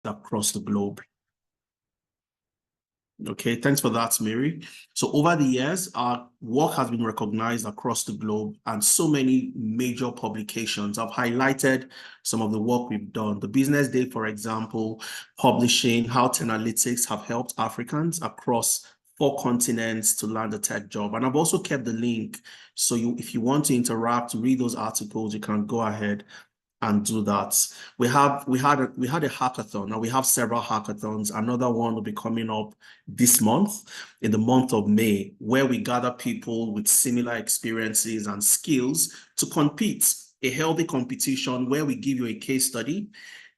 across the globe. Okay, thanks for that, Mary. So over the years, our work has been recognized across the globe, and so many major publications have highlighted some of the work we've done. The Business Day, for example, publishing how analytics have helped Africans across 4 continents to land a tech job. And I've also kept the link. So if you want to interact, read those articles, you can go ahead and do that. We had a hackathon. Now we have several hackathons. Another one will be coming up this month, in the month of May, where we gather people with similar experiences and skills to compete. A healthy competition where we give you a case study,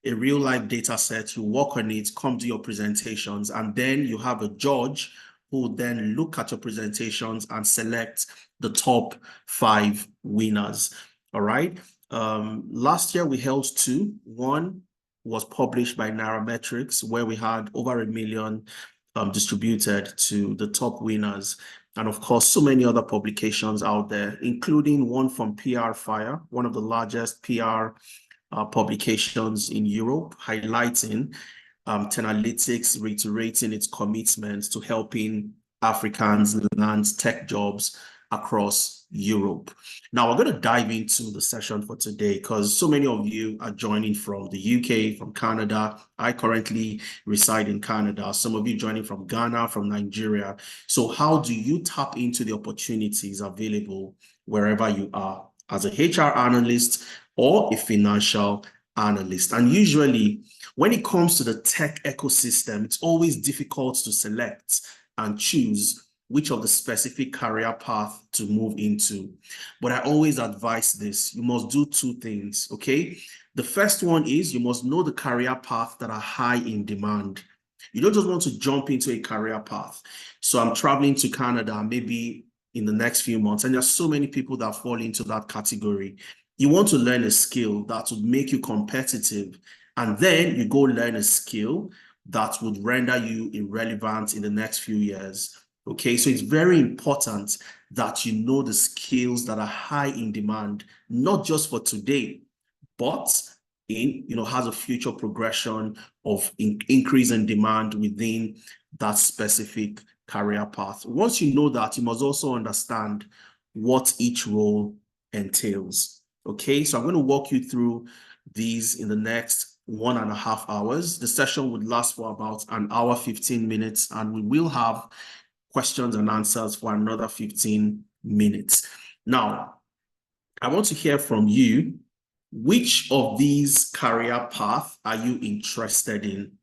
a real life data set, you work on it, come to your presentations, and then you have a judge who will then look at your presentations and select the top 5 winners. All right. Last year we held 2. One was published by Nairametrics, where we had over 1 million distributed to the top winners. And of course, so many other publications out there, including one from PR Fire, one of the largest PR publications in Europe, highlighting Tenalytics reiterating its commitment to helping Africans land tech jobs across Europe. Now, we're going to dive into the session for today because so many of you are joining from the UK, from Canada. I currently reside in Canada. Some of you joining from Ghana, from Nigeria. So how do you tap into the opportunities available wherever you are as a HR analyst or a financial analyst? And usually, when it comes to the tech ecosystem, it's always difficult to select and choose which of the specific career path to move into. But I always advise this. You must do 2 things, okay? The first one is you must know the career paths that are high in demand. You don't just want to jump into a career path. So I'm traveling to Canada maybe in the next few months, and there's so many people that fall into that category. You want to learn a skill that would make you competitive, and then you go learn a skill that would render you irrelevant in the next few years. Okay, so it's very important that you know the skills that are high in demand, not just for today, but has a future progression of increase in demand within that specific career path. Once you know that, you must also understand what each role entails. Okay, so I'm going to walk you through these in the next 1.5 hours. The session would last for about 1 hour, 15 minutes, and we will have questions and answers for another 15 minutes. Now, I want to hear from you. Which of these career paths are you interested in?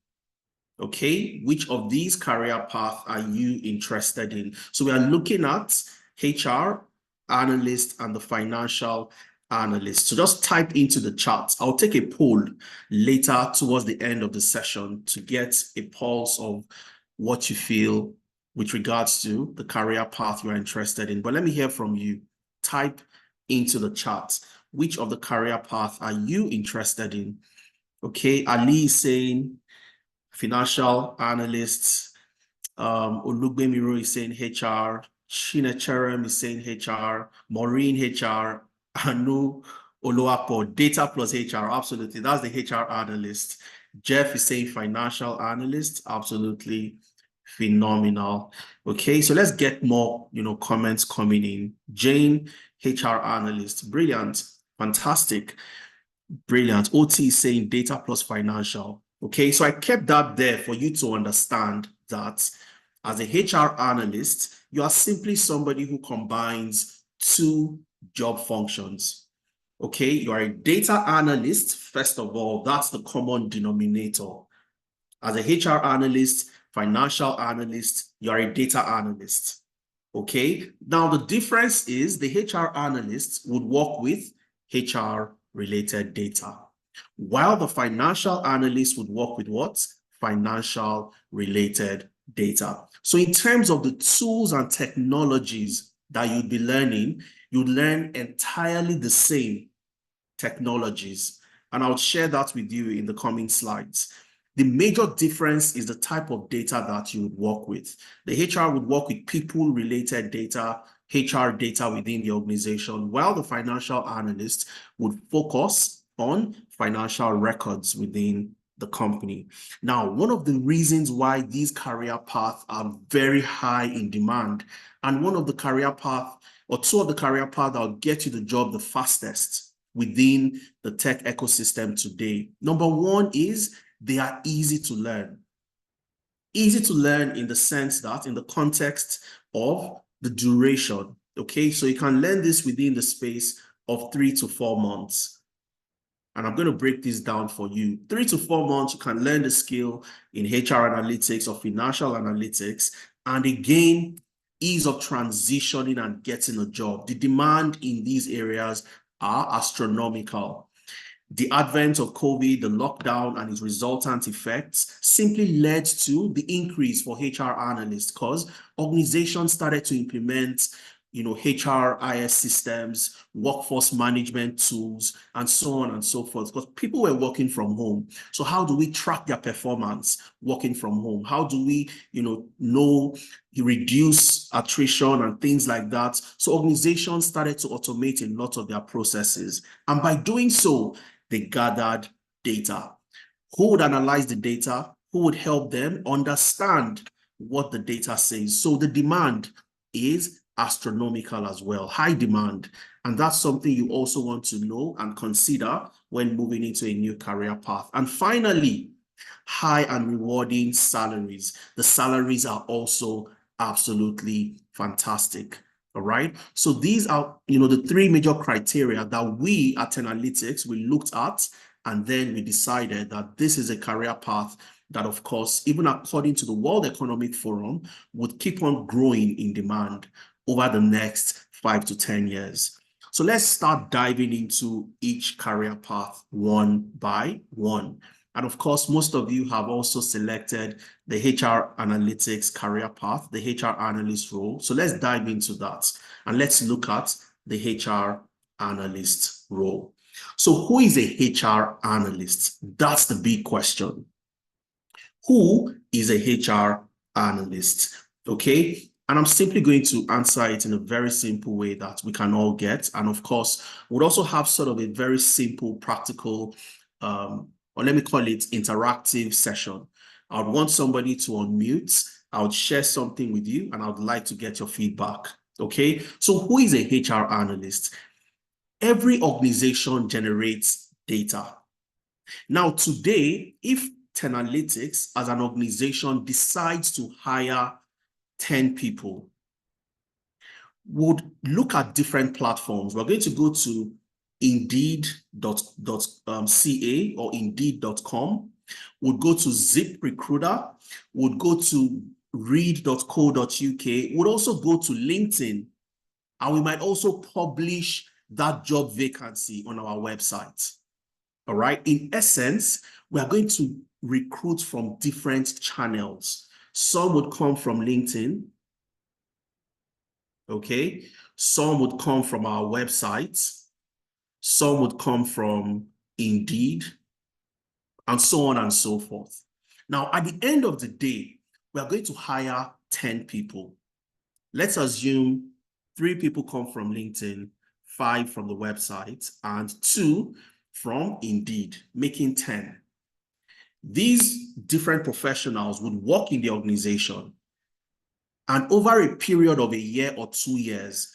Okay, which of these career paths are you interested in? So we are looking at HR analyst and the financial analyst. So just type into the chat. I'll take a poll later towards the end of the session to get a pulse of what you feel with regards to the career path you're interested in. But let me hear from you. Type into the chat. Which of the career path are you interested in? Okay, Ali is saying financial analyst. Olugbemiro is saying HR. Chinecherem is saying HR. Maureen HR. Anu Oluwapo, data plus HR. Absolutely, that's the HR analyst. Jeff is saying financial analyst. Absolutely. Phenomenal. Okay, so let's get more, comments coming in. Jane, HR analyst. Brilliant. Fantastic. Brilliant. OT is saying data plus financial. Okay, so I kept that there for you to understand that as a HR analyst, you are simply somebody who combines 2 job functions. Okay, you are a data analyst. First of all, that's the common denominator. As a HR analyst, financial analyst, you're a data analyst. Okay, now the difference is the HR analyst would work with HR related data, while the financial analyst would work with what? Financial related data. So in terms of the tools and technologies that you'd be learning, you'd learn entirely the same technologies. And I'll share that with you in the coming slides. The major difference is the type of data that you would work with. The HR would work with people-related data, HR data within the organization, while the financial analyst would focus on financial records within the company. Now, one of the reasons why these career paths are very high in demand, and one of the career paths, or two of the career paths that will get you the job the fastest within the tech ecosystem today. Number one is they are easy to learn. Easy to learn in the sense that, in the context of the duration, okay? So you can learn this within the space of 3 to 4 months. And I'm going to break this down for you. 3 to 4 months, you can learn the skill in HR analytics or financial analytics. And again, ease of transitioning and getting a job. The demand in these areas are astronomical. The advent of COVID, the lockdown, and its resultant effects simply led to the increase for HR analysts because organizations started to implement HRIS systems, workforce management tools, and so on and so forth, because people were working from home. So how do we track their performance working from home? How do we, reduce attrition and things like that? So organizations started to automate a lot of their processes. And by doing so, they gathered data. Who would analyze the data? Who would help them understand what the data says? So the demand is astronomical as well, high demand. And that's something you also want to know and consider when moving into a new career path. And finally, high and rewarding salaries. The salaries are also absolutely fantastic. All right. So these are, the three major criteria that we at Analytics, we looked at, and then we decided that this is a career path that, of course, even according to the World Economic Forum, would keep on growing in demand over the next 5 to 10 years. So let's start diving into each career path one by one. And of course, most of you have also selected the HR Analytics career path, the HR Analyst role. So let's dive into that and let's look at the HR Analyst role. So who is a HR Analyst? That's the big question. Who is a HR Analyst? Okay. And I'm simply going to answer it in a very simple way that we can all get. And of course, we'll also have sort of a very simple, practical, or let me call it interactive session. I would want somebody to unmute. I would share something with you and I would like to get your feedback. Okay. So who is a HR Analyst? Every organization generates data. Now, today, if Tenalytics as an organization decides to hire 10 people, would look at different platforms. We're going to go to indeed.ca or indeed.com. Would go to ZipRecruiter. Would go to read.co.uk. Would also go to LinkedIn. And we might also publish that job vacancy on our website. All right. In essence, we are going to recruit from different channels. Some would come from LinkedIn. Okay. Some would come from our website. Some would come from Indeed, and so on and so forth. Now, at the end of the day, we are going to hire 10 people. Let's assume 3 people come from LinkedIn, 5 from the website, and 2 from Indeed, making 10. These different professionals would work in the organization. And over a period of a year or 2 years,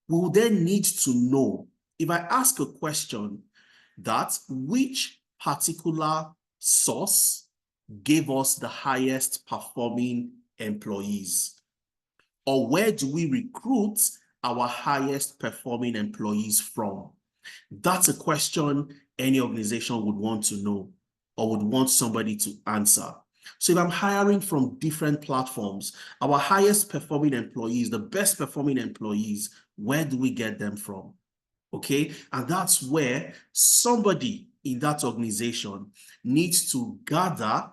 we will then need to know, if I ask a question, that which particular source gave us the highest performing employees? Or where do we recruit our highest performing employees from? That's a question any organization would want to know or would want somebody to answer. So if I'm hiring from different platforms, our highest performing employees, the best performing employees, where do we get them from? Okay, and that's where somebody in that organization needs to gather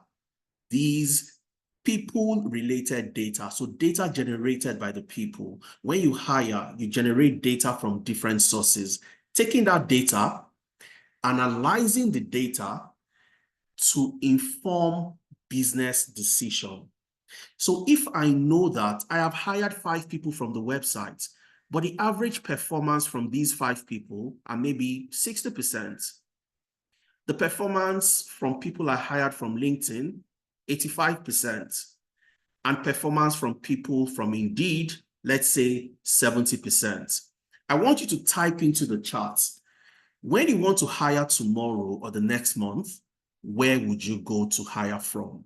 these people-related data. So data generated by the people. When you hire, you generate data from different sources. Taking that data, analyzing the data to inform business decision. So if I know that I have hired 5 people from the website, but the average performance from these 5 people are maybe 60%, The performance from people I hired from LinkedIn, 85%. And performance from people from Indeed, let's say 70%. I want you to type into the chat, when you want to hire tomorrow or the next month, where would you go to hire from?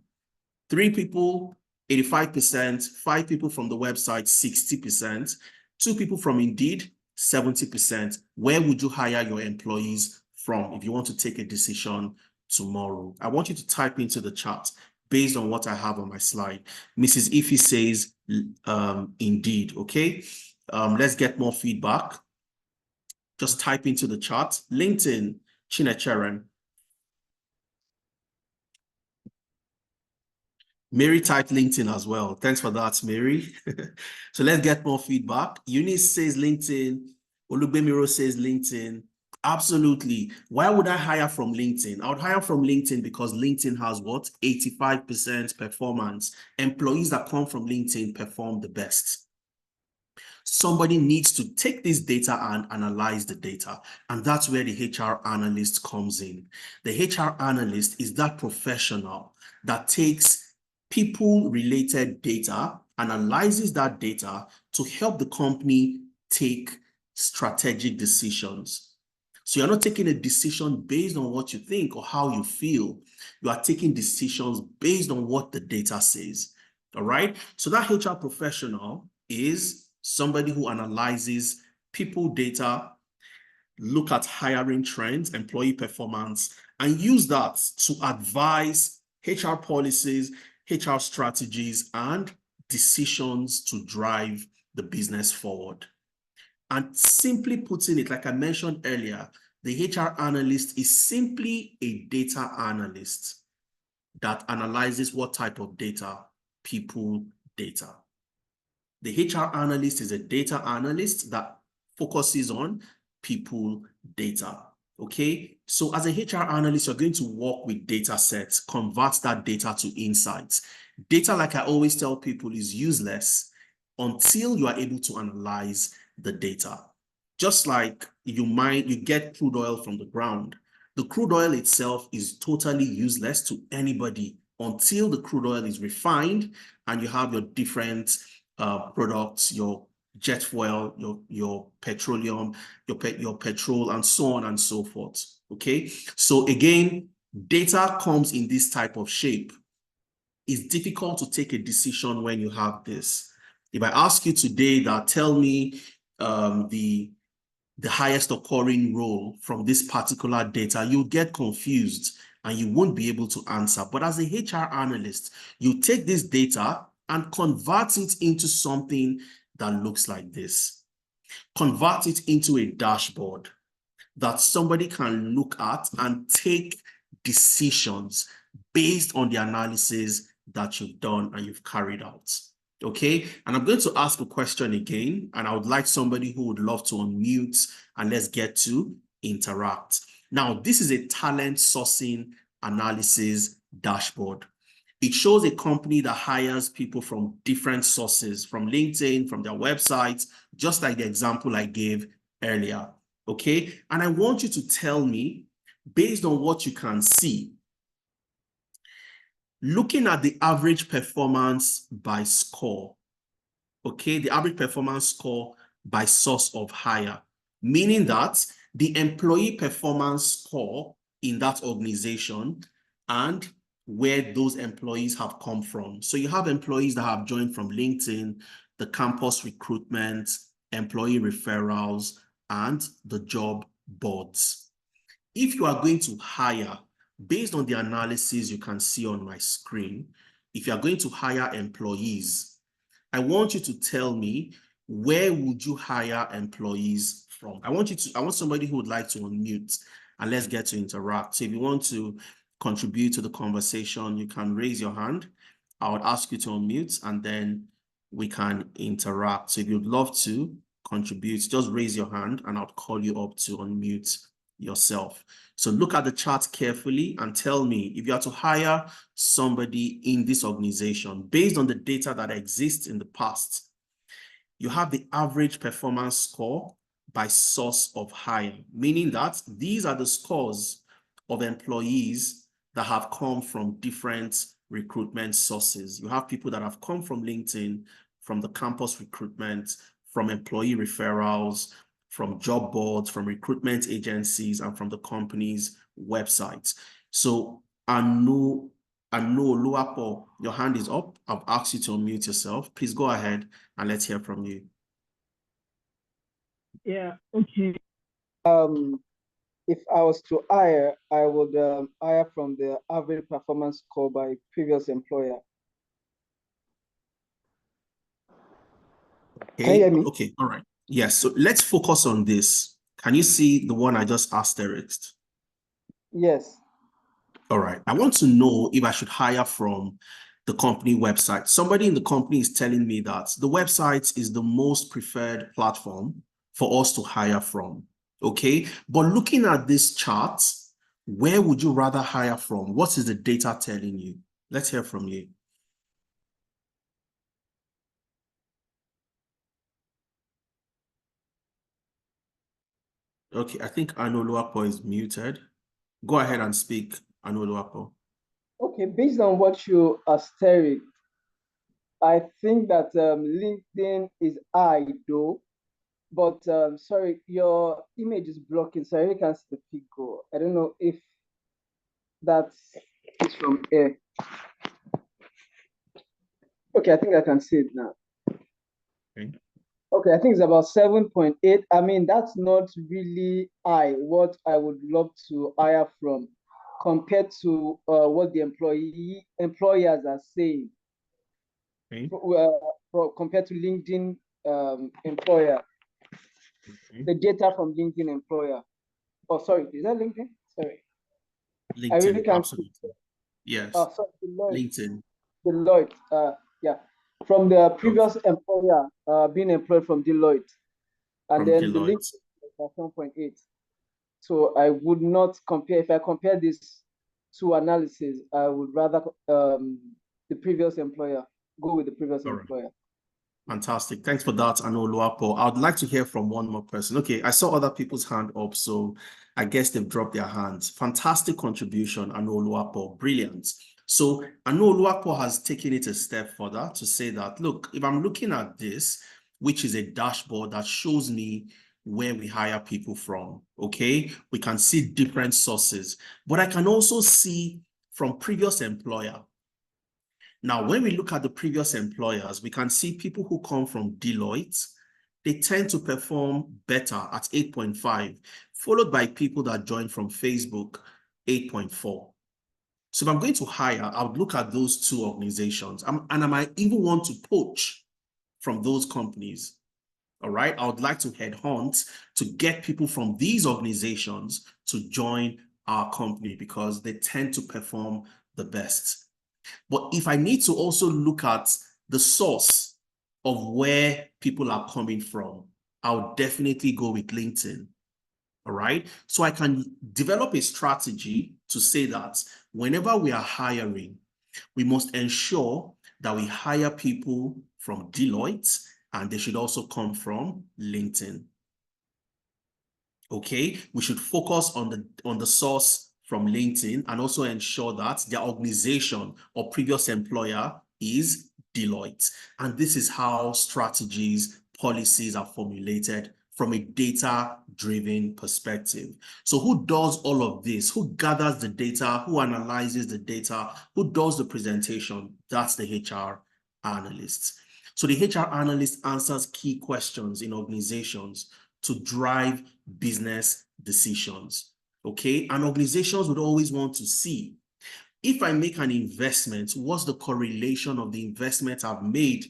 3 people, 85%, 5 people from the website, 60%, 2 people from Indeed, 70%. Where would you hire your employees from if you want to take a decision tomorrow? I want you to type into the chat based on what I have on my slide. Mrs. Ify says, Indeed, okay? Let's get more feedback. Just type into the chat. LinkedIn, Chinecheren. Mary typed LinkedIn as well. Thanks for that, Mary. So let's get more feedback. Eunice says LinkedIn. Olubemiro says LinkedIn. Absolutely. Why would I hire from LinkedIn? I would hire from LinkedIn because LinkedIn has what? 85% performance. Employees that come from LinkedIn perform the best. Somebody needs to take this data and analyze the data. And that's where the HR analyst comes in. The HR analyst is that professional that takes people-related data, analyzes that data to help the company take strategic decisions. So you're not taking a decision based on what you think or how you feel. You are taking decisions based on what the data says. All right? So that HR professional is somebody who analyzes people data, look at hiring trends, employee performance, and use that to advise HR policies, HR strategies, and decisions to drive the business forward. And simply putting it, like I mentioned earlier, the HR analyst is simply a data analyst that analyzes what type of data? People data. The HR analyst is a data analyst that focuses on people data. Okay, so as a HR analyst, you're going to work with data sets, convert that data to insights. Data, like I always tell people, is useless until you are able to analyze the data. Just like you get crude oil from the ground. The crude oil itself is totally useless to anybody until the crude oil is refined and you have your different products, your jet fuel, your petroleum, your petrol, and so on and so forth. Okay, so again, data comes in this type of shape. It's difficult to take a decision when you have this. If I ask you today that tell me the highest occurring role from this particular data, you'll get confused and you won't be able to answer. But as a HR analyst, you take this data and convert it into something that looks like this. Convert it into a dashboard that somebody can look at and take decisions based on the analysis that you've done and you've carried out. Okay, and I'm going to ask a question again, and I would like somebody who would love to unmute and let's get to interact. Now, this is a talent sourcing analysis dashboard. It shows a company that hires people from different sources, from LinkedIn, from their websites, just like the example I gave earlier. Okay, and I want you to tell me, based on what you can see, looking at the average performance by score, okay, the average performance score by source of hire, meaning that the employee performance score in that organization and where those employees have come from. So you have employees that have joined from LinkedIn, the campus recruitment, employee referrals, and the job boards. If you are going to hire, based on the analysis you can see on my screen, if you are going to hire employees, I want you to tell me, where would you hire employees from? I want somebody who would like to unmute and let's get to interact. So if you want to contribute to the conversation, you can raise your hand. I would ask you to unmute and then we can interact. So if you'd love to contribute, just raise your hand and I'll call you up to unmute yourself. So look at the chart carefully and tell me, if you are to hire somebody in this organization based on the data that exists in the past, you have the average performance score by source of hire, meaning that these are the scores of employees that have come from different recruitment sources. You have people that have come from LinkedIn, from the campus recruitment, from employee referrals, from job boards, from recruitment agencies, and from the company's websites. So Anu Luapo, your hand is up. I've asked you to unmute yourself. Please go ahead and let's hear from you. Yeah, okay. If I was to hire, I would hire from the average performance score by previous employer. Okay. Can you hear me? Okay, all right. Yes, so let's focus on this. Can you see the one I just asterisked? Yes. All right. I want to know if I should hire from the company website. Somebody in the company is telling me that the website is the most preferred platform for us to hire from. Okay. But looking at this chart, where would you rather hire from? What is the data telling you? Let's hear from you. Okay, I think Anoluapo is muted. Go ahead and speak, Anoluapo. Okay, based on what you are stating, I think that LinkedIn is high though, but sorry, your image is blocking, so I can't see the figure. I don't know if that's from here. Okay, I think I can see it now. Okay. Okay, I think it's about 7.8. I mean, that's not really high, what I would love to hire from, compared to what the employers are saying. Okay. Compared to LinkedIn employer, Okay. the data from LinkedIn employer. Oh, sorry, is that LinkedIn? Sorry, I really LinkedIn, can't see. absolutely. Yes. Oh, sorry, Deloitte. LinkedIn. Deloitte. Yeah, from the Okay. previous employer being employed from Deloitte, and From then the LinkedIn Deloitte. is 7.8. So I would not compare. If I compare these two analyses, I would rather the previous employer, go with the previous All right. employer. Fantastic. Thanks for that, Anoluapo. I'd like to hear from one more person. Okay, I saw other people's hand up, so I guess they've dropped their hands. Fantastic contribution, Anoluapo. Brilliant. So Anoluapo has taken it a step further to say that, look, if I'm looking at this, which is a dashboard that shows me where we hire people from, okay, we can see different sources, but I can also see from previous employer. Now, when we look at the previous employers, we can see people who come from Deloitte, they tend to perform better at 8.5, followed by people that join from Facebook, 8.4. So if I'm going to hire, I would look at those two organizations, and I might even want to poach from those companies. All right, I would like to headhunt to get people from these organizations to join our company because they tend to perform the best. But if I need to also look at the source of where people are coming from, I'll definitely go with LinkedIn. All right. So I can develop a strategy to say that whenever we are hiring, we must ensure that we hire people from Deloitte and they should also come from LinkedIn. Okay, we should focus on the source from LinkedIn and also ensure that their organization or previous employer is Deloitte. And this is how strategies, policies are formulated from a data-driven perspective. So who does all of this? Who gathers the data? Who analyzes the data? Who does the presentation? That's the HR analyst. So the HR analyst answers key questions in organizations to drive business decisions, okay? And organizations would always want to see, if I make an investment, what's the correlation of the investment I've made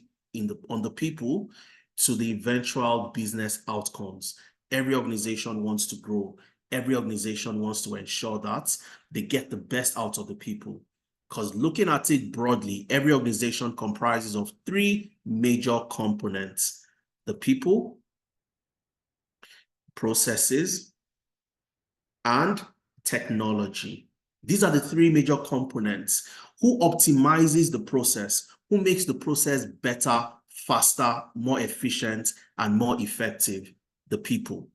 on the people to the eventual business outcomes? Every organization wants to grow. Every organization wants to ensure that they get the best out of the people. Because looking at it broadly, every organization comprises of three major components: the people, processes, and technology. These are the three major components. Who optimizes the process? Who makes the process better, faster, more efficient, and more effective? The people.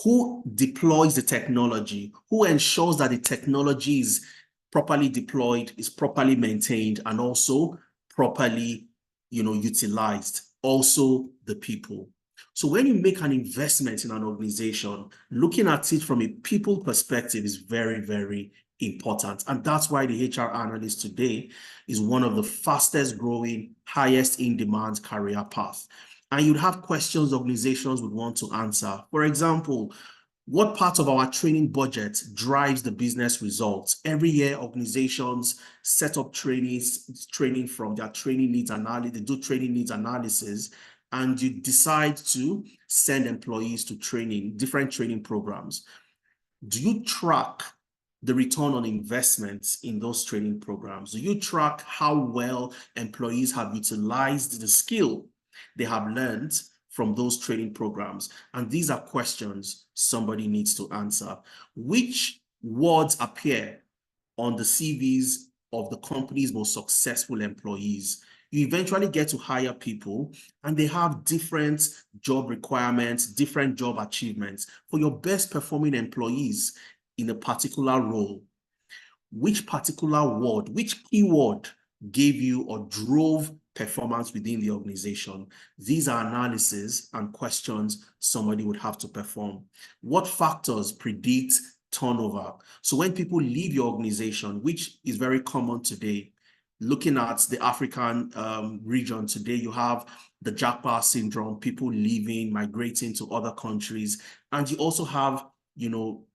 Who deploys the technology? Who ensures that the technology is properly deployed, is properly maintained, and also properly, utilized? Also the people. So when you make an investment in an organization, looking at it from a people perspective is very, very important. And that's why the HR analyst today is one of the fastest growing, highest in demand career paths. And you'd have questions organizations would want to answer. For example, what part of our training budget drives the business results? Every year, organizations set up training from their training needs analysis. They do training needs analysis, and you decide to send employees to different training programs. Do you track the return on investments in those training programs? Do you track how well employees have utilized the skill they have learned from those training programs? And these are questions somebody needs to answer. Which words appear on the CVs of the company's most successful employees? You eventually get to hire people and they have different job requirements, different job achievements. For your best performing employees in a particular role, which particular word, which keyword gave you or drove performance within the organization? These are analyses and questions somebody would have to perform. What factors predict turnover? So when people leave your organization, which is very common today, looking at the African region today, you have the Jackpot syndrome, people leaving, migrating to other countries. And you also have,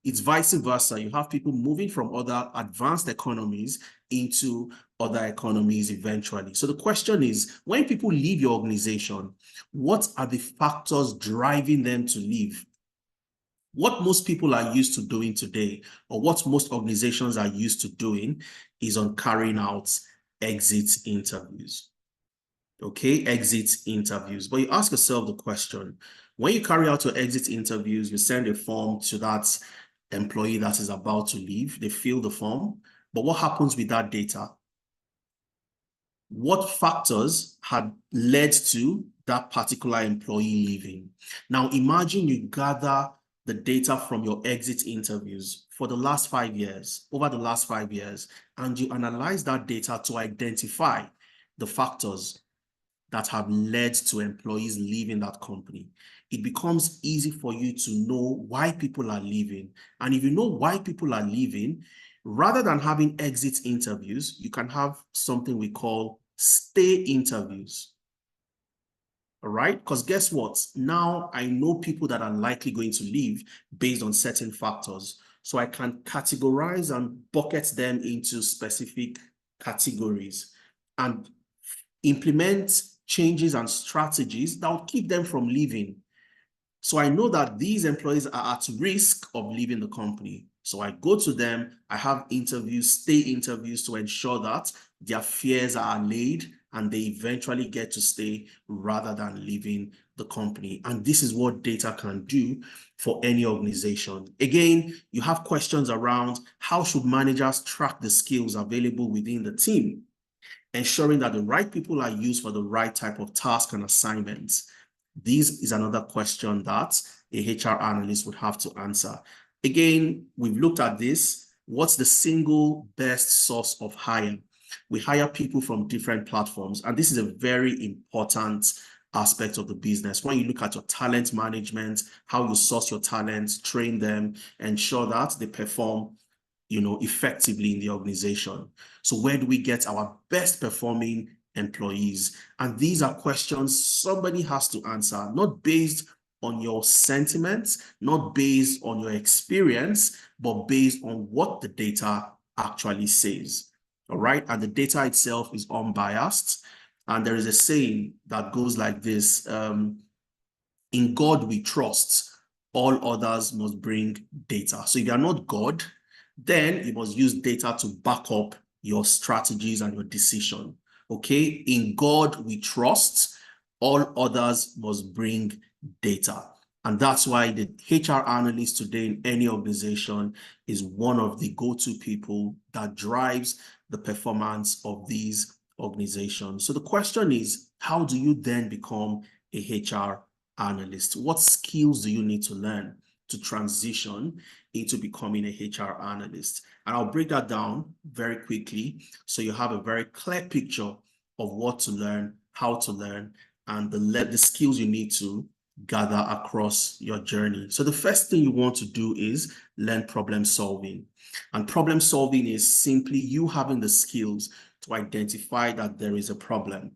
it's vice versa. You have people moving from other advanced economies into other economies eventually. So the question is, when people leave your organization, what are the factors driving them to leave? What most people are used to doing today, or what most organizations are used to doing, is on carrying out exit interviews. Okay, exit interviews. But you ask yourself the question, when you carry out your exit interviews, you send a form to that employee that is about to leave, they fill the form, but what happens with that data? What factors had led to that particular employee leaving? Now imagine you gather the data from your exit interviews for the last 5 years, over the last 5 years, and you analyze that data to identify the factors that have led to employees leaving that company. It becomes easy for you to know why people are leaving. And if you know why people are leaving, rather than having exit interviews, you can have something we call stay interviews. All right? Because guess what? Now I know people that are likely going to leave based on certain factors. So I can categorize and bucket them into specific categories and implement changes and strategies that will keep them from leaving. So I know that these employees are at risk of leaving the company. So I go to them, I have interviews, stay interviews to ensure that their fears are allayed and they eventually get to stay rather than leaving the company. And this is what data can do for any organization. Again, you have questions around how should managers track the skills available within the team, ensuring that the right people are used for the right type of task and assignments. This is another question that a HR analyst would have to answer. Again, we've looked at this. What's the single best source of hire? We hire people from different platforms, and this is a very important aspect of the business. When you look at your talent management, how you source your talents, train them, ensure that they perform effectively in the organization. So where do we get our best performing employees? And these are questions somebody has to answer, not based on your sentiments, not based on your experience, but based on what the data actually says. All right. And the data itself is unbiased. And there is a saying that goes like this: in God we trust, all others must bring data. So if you are not God, then you must use data to back up your strategies and your decision. Okay, in God we trust, all others must bring data. And that's why the HR analyst today in any organization is one of the go-to people that drives the performance of these organizations. So the question is, how do you then become a HR analyst? What skills do you need to learn to transition into becoming a HR analyst. And I'll break that down very quickly so you have a very clear picture of what to learn, how to learn, and the skills you need to gather across your journey. So the first thing you want to do is learn problem solving. And problem solving is simply you having the skills to identify that there is a problem,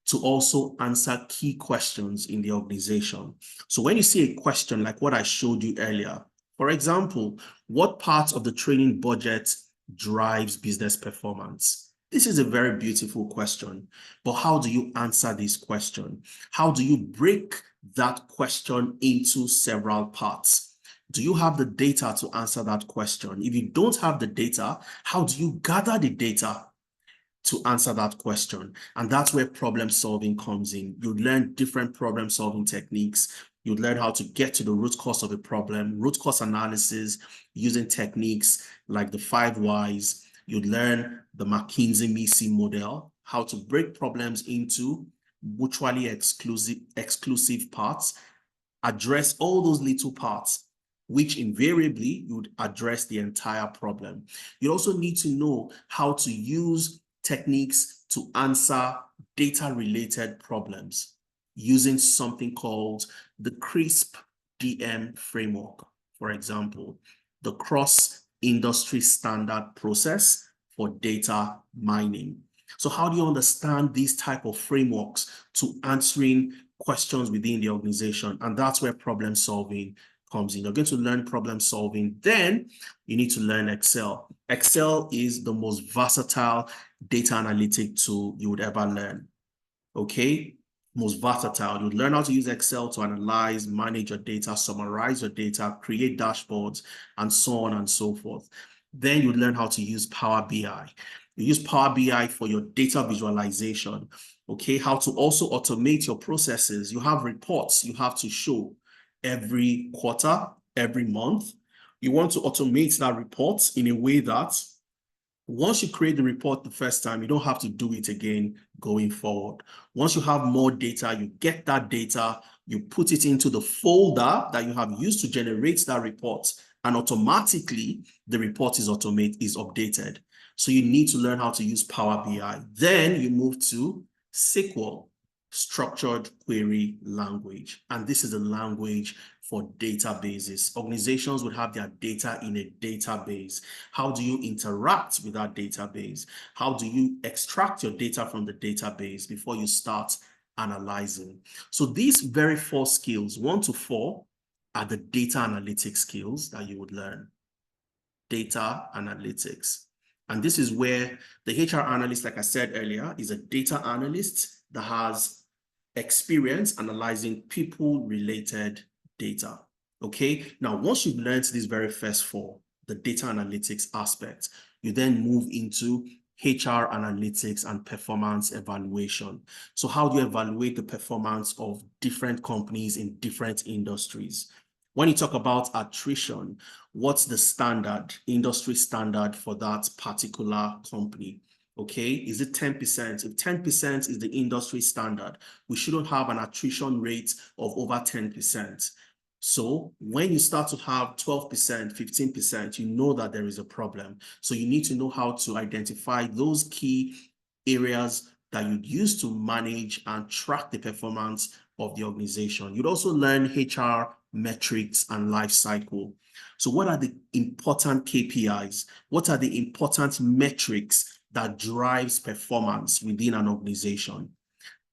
to also answer key questions in the organization. So when you see a question like what I showed you earlier, for example, what part of the training budget drives business performance? This is a very beautiful question, but how do you answer this question? How do you break that question into several parts? Do you have the data to answer that question? If you don't have the data, how do you gather the data to answer that question? And that's where problem solving comes in. You learn different problem solving techniques. You learn how to get to the root cause of a problem, root cause analysis using techniques like the 5 whys. You learn the McKinsey-Macy model, how to break problems into mutually exclusive parts, address all those little parts, which invariably you would address the entire problem. You also need to know how to use techniques to answer data-related problems using something called the CRISP DM framework. For example, the cross-industry standard process for data mining. So how do you understand these type of frameworks to answering questions within the organization? And that's where problem solving comes in. You're going to learn problem solving. Then you need to learn Excel. Excel is the most versatile data analytic tool you would ever learn. Okay? Most versatile. You learn how to use Excel to analyze, manage your data, summarize your data, create dashboards, and so on and so forth. Then you learn how to use Power BI. You use Power BI for your data visualization. Okay? How to also automate your processes. You have reports you have to show every quarter, every month. You want to automate that report in a way that once you create the report the first time, you don't have to do it again going forward. Once you have more data, you get that data, you put it into the folder that you have used to generate that report, and automatically the report is updated. So you need to learn how to use Power BI. Then you move to SQL, structured query language. And this is the language for databases. Organizations would have their data in a database. How do you interact with that database? How do you extract your data from the database before you start analyzing? So these very 4 skills, 1 to 4, are the data analytics skills that you would learn. Data analytics. And this is where the HR analyst, like I said earlier, is a data analyst that has experience analyzing people-related data. Okay, now once you've learned these very first 4, the data analytics aspect, you then move into HR analytics and performance evaluation. So how do you evaluate the performance of different companies in different industries? When you talk about attrition, what's the standard, industry standard for that particular company? Okay, is it 10%? If 10% is the industry standard, we shouldn't have an attrition rate of over 10%. So when you start to have 12%, 15%, you know that there is a problem. So you need to know how to identify those key areas that you'd use to manage and track the performance of the organization. You'd also learn HR metrics and life cycle. So what are the important KPIs? What are the important metrics that drives performance within an organization?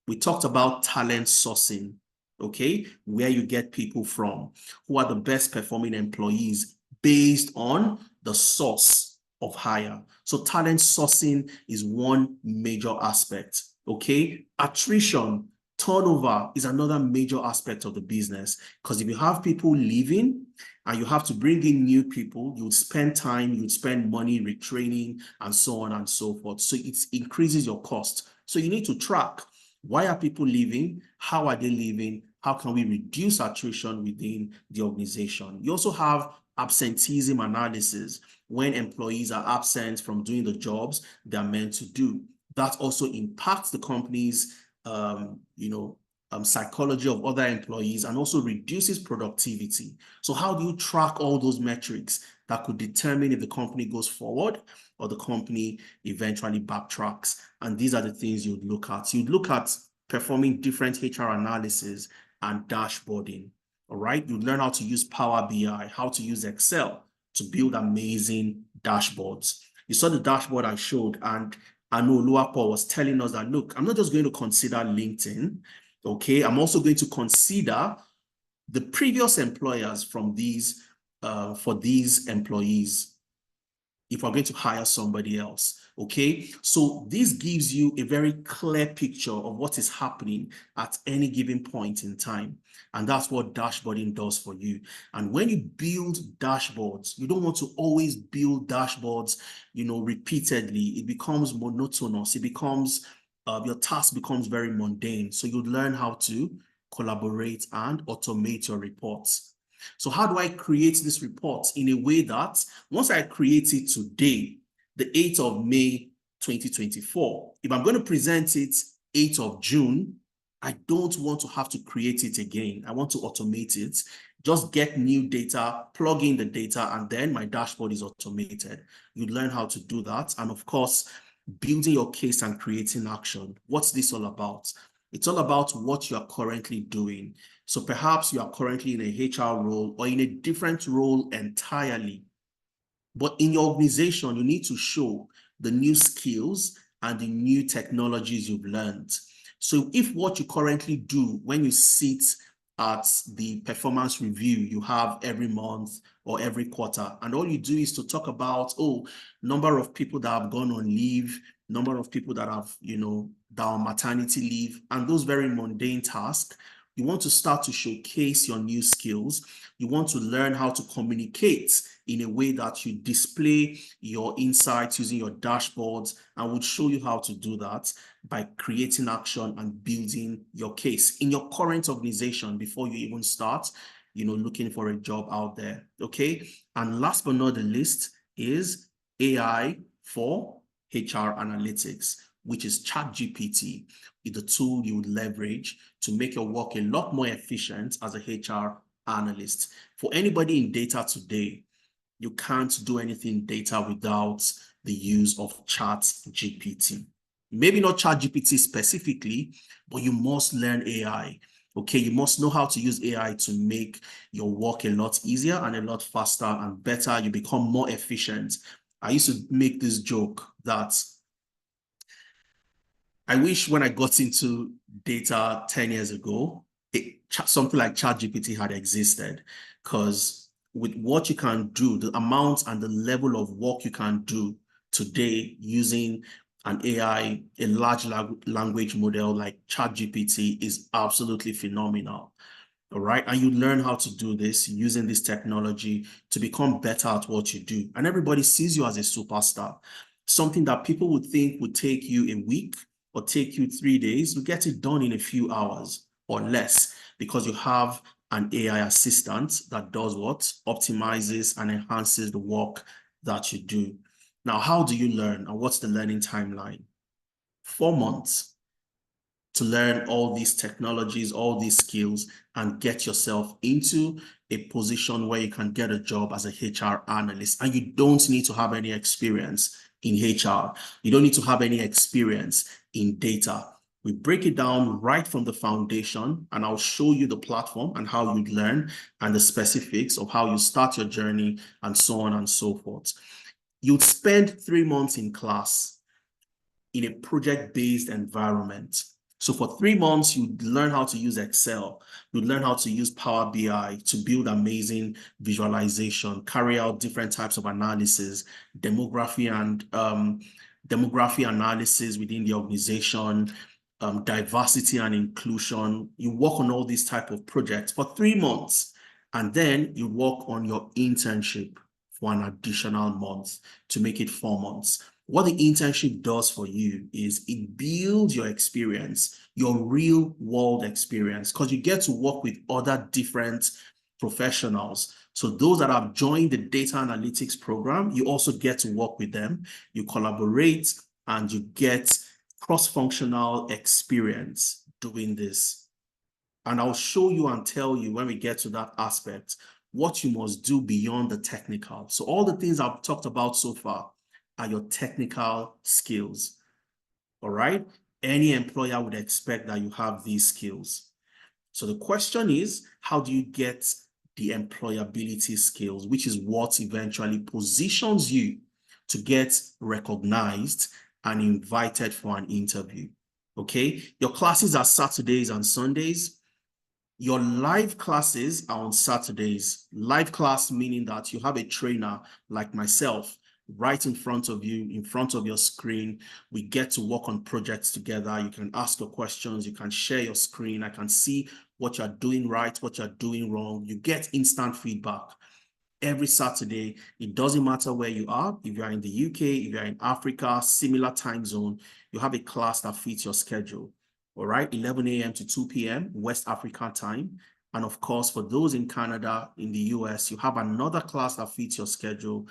We talked about talent sourcing, okay? Where you get people from, who are the best performing employees based on the source of hire. So talent sourcing is one major aspect, okay? Attrition, turnover is another major aspect of the business, because if you have people leaving and you have to bring in new people, you would spend time, you would spend money retraining and so on and so forth. So it increases your cost. So you need to track, why are people leaving? How are they leaving? How can we reduce attrition within the organization? You also have absenteeism analysis, when employees are absent from doing the jobs they're meant to do. That also impacts the company's psychology of other employees, and also reduces productivity. So how do you track all those metrics that could determine if the company goes forward or the company eventually backtracks? And these are the things you'd look at. You'd look at performing different HR analysis and dashboarding. All right, you learn how to use Power BI, how to use Excel to build amazing dashboards. You saw the dashboard I showed, and I know Luapo was telling us that, look, I'm not just going to consider LinkedIn, okay? I'm also going to consider the previous employers from these, for these employees, if we're going to hire somebody else, okay? So this gives you a very clear picture of what is happening at any given point in time. And that's what dashboarding does for you. And when you build dashboards, you don't want to always build dashboards, repeatedly. It becomes monotonous. It becomes, your task becomes very mundane. So you learn how to collaborate and automate your reports. So how do I create this report in a way that once I create it today, the 8th of May, 2024, if I'm going to present it 8th of June, I don't want to have to create it again. I want to automate it. Just get new data, plug in the data, and then my dashboard is automated. You learn how to do that. And of course, building your case and creating action. What's this all about? It's all about what you are currently doing. So perhaps you are currently in a HR role or in a different role entirely. But in your organization, you need to show the new skills and the new technologies you've learned. So if what you currently do when you sit at the performance review you have every month or every quarter, and all you do is to talk about, number of people that have gone on leave, number of people that have, that are on maternity leave, and those very mundane tasks, you want to start to showcase your new skills. You want to learn how to communicate in a way that you display your insights using your dashboards, and would show you how to do that by creating action and building your case in your current organization before you even start, looking for a job out there, okay? And last but not the least is AI for HR analytics, which is ChatGPT. It's the tool you would leverage to make your work a lot more efficient as a HR analyst. For anybody in data today, you can't do anything data without the use of ChatGPT. Maybe not ChatGPT specifically, but you must learn AI. Okay, you must know how to use AI to make your work a lot easier and a lot faster and better. You become more efficient. I used to make this joke that I wish when I got into data 10 years ago, something like ChatGPT had existed, because with what you can do, the amount and the level of work you can do today using an AI, a large language model like ChatGPT is absolutely phenomenal. All right. And you learn how to do this using this technology to become better at what you do. And everybody sees you as a superstar. Something that people would think would take you a week or take you 3 days, you get it done in a few hours or less, because you have an AI assistant that does what? Optimizes and enhances the work that you do. Now, how do you learn, and what's the learning timeline? 4 months to learn all these technologies, all these skills, and get yourself into a position where you can get a job as a HR analyst. And you don't need to have any experience in HR. You don't need to have any experience in data. We break it down right from the foundation, and I'll show you the platform and how you learn and the specifics of how you start your journey and so on and so forth. You'd spend 3 months in class in a project-based environment. So for 3 months, you learn how to use Excel. You learn how to use Power BI to build amazing visualization, carry out different types of analysis, demography analysis within the organization, diversity and inclusion. You work on all these type of projects for 3 months, and then you work on your internship for an additional month to make it 4 months. What the internship does for you is it builds your experience, your real world experience, because you get to work with other different professionals. So those that have joined the data analytics program, you also get to work with them. You collaborate and you get cross-functional experience doing this. And I'll show you and tell you when we get to that aspect, what you must do beyond the technical. So all the things I've talked about so far are your technical skills, all right? Any employer would expect that you have these skills. So the question is, how do you get the employability skills, which is what eventually positions you to get recognized and invited for an interview? Okay, your classes are Saturdays and Sundays. Your live classes are on Saturdays. Live class meaning that you have a trainer like myself right in front of you, in front of your screen. We get to work on projects together. You can ask your questions. You can share your screen. I can see what you're doing right, what you're doing wrong. You get instant feedback every Saturday. It doesn't matter where you are. If you're in the UK, if you're in Africa, similar time zone, you have a class that fits your schedule. All right, 11 a.m. to 2 p.m. West African time. And of course, for those in Canada, in the US, you have another class that fits your schedule,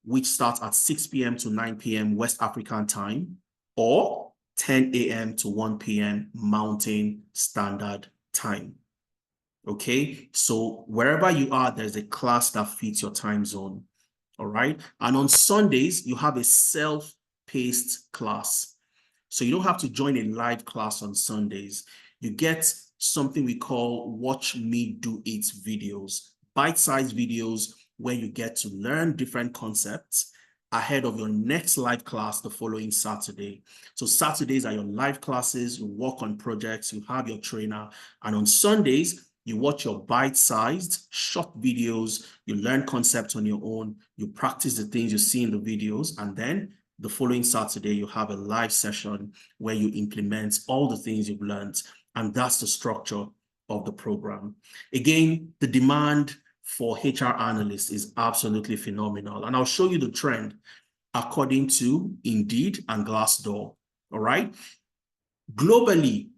which starts at 6 p.m. to 9 p.m. West African time, or 10 a.m. to 1 p.m. Mountain Standard Time. Okay, so wherever you are, there's a class that fits your time zone. All right, and on Sundays, you have a self-paced class. So you don't have to join a live class on Sundays. You get something we call Watch Me Do It videos, bite-sized videos where you get to learn different concepts ahead of your next live class the following Saturday. So Saturdays are your live classes, you work on projects, you have your trainer, and on Sundays, you watch your bite-sized short videos, you learn concepts on your own, you practice the things you see in the videos, and then the following Saturday, you have a live session where you implement all the things you've learned, and that's the structure of the program. Again, the demand for HR analysts is absolutely phenomenal, and I'll show you the trend according to Indeed and Glassdoor, all right? Globally,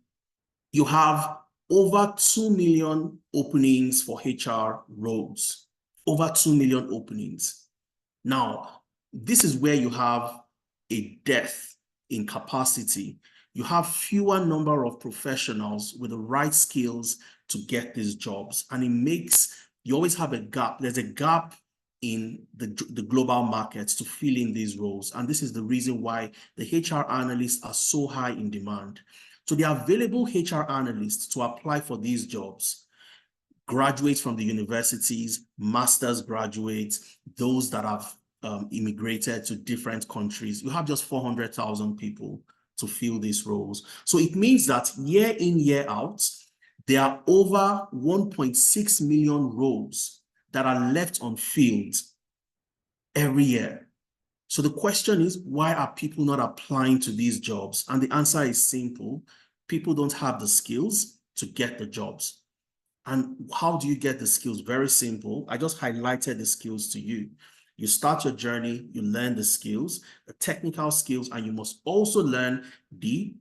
you have over 2 million openings for HR roles, over 2 million openings. Now, this is where you have a depth in capacity. You have fewer number of professionals with the right skills to get these jobs. And it makes, you always have a gap. There's a gap in the global markets to fill in these roles. And this is the reason why the HR analysts are so high in demand. So the available HR analysts to apply for these jobs, graduates from the universities, master's graduates, those that have immigrated to different countries, you have just 400,000 people to fill these roles. So it means that year in, year out, there are over 1.6 million roles that are left unfilled every year. So the question is, why are people not applying to these jobs? And the answer is simple. People don't have the skills to get the jobs. And how do you get the skills? Very simple. I just highlighted the skills to you. You start your journey, you learn the skills, the technical skills, and you must also learn the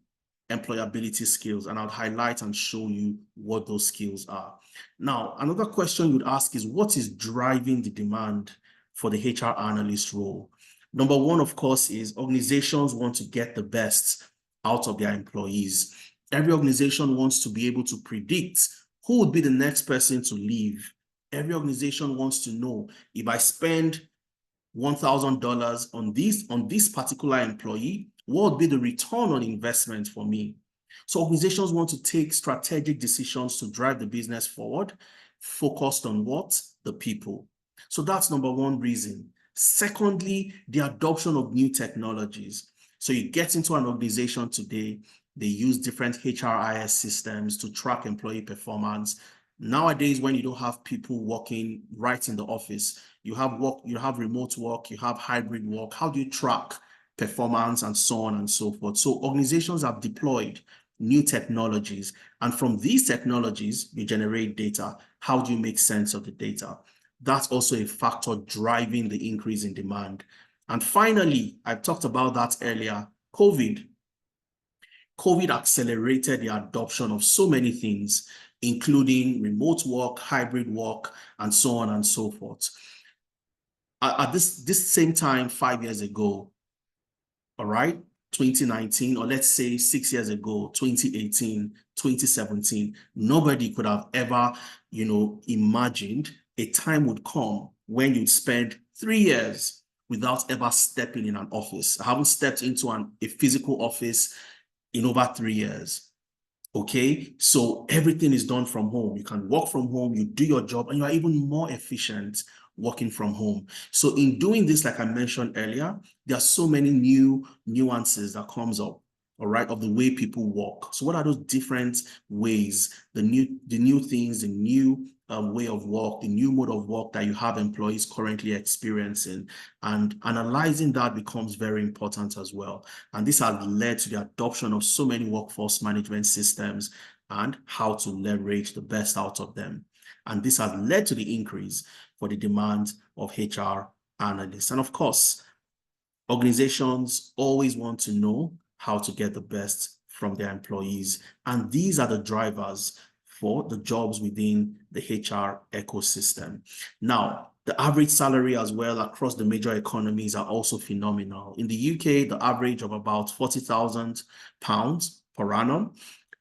employability skills. And I'll highlight and show you what those skills are. Now, another question you'd ask is, what is driving the demand for the HR analyst role? Number one, of course, is organizations want to get the best out of their employees. Every organization wants to be able to predict who would be the next person to leave. Every organization wants to know, if I spend $1,000 on this particular employee, what would be the return on investment for me? So organizations want to take strategic decisions to drive the business forward, focused on what? The people. So that's number one reason. Secondly, the adoption of new technologies. So you get into an organization today, they use different HRIS systems to track employee performance. Nowadays, when you don't have people working right in the office, you have remote work, you have hybrid work. How do you track performance and so on and so forth? So organizations have deployed new technologies, and from these technologies, you generate data. How do you make sense of the data? That's also a factor driving the increase in demand. And finally, I talked about that earlier, COVID. COVID accelerated the adoption of so many things, including remote work, hybrid work, and so on and so forth. At this same time, 5 years ago, all right, 2019, or let's say 6 years ago, 2018, 2017, nobody could have ever, imagined a time would come when you'd spend 3 years without ever stepping in an office. I haven't stepped into a physical office in over 3 years. Okay, so everything is done from home. You can work from home, you do your job, and you are even more efficient working from home. So in doing this, like I mentioned earlier, there are so many new nuances that comes up, all right, of the way people work. So what are those different ways, the new things, the new way of work, the new mode of work that you have employees currently experiencing, and analyzing that becomes very important as well. And this has led to the adoption of so many workforce management systems and how to leverage the best out of them. And this has led to the increase for the demand of HR analysts. And of course, organizations always want to know how to get the best from their employees. And these are the drivers for the jobs within the HR ecosystem. Now, the average salary as well across the major economies are also phenomenal. In the UK, the average of about £40,000 per annum.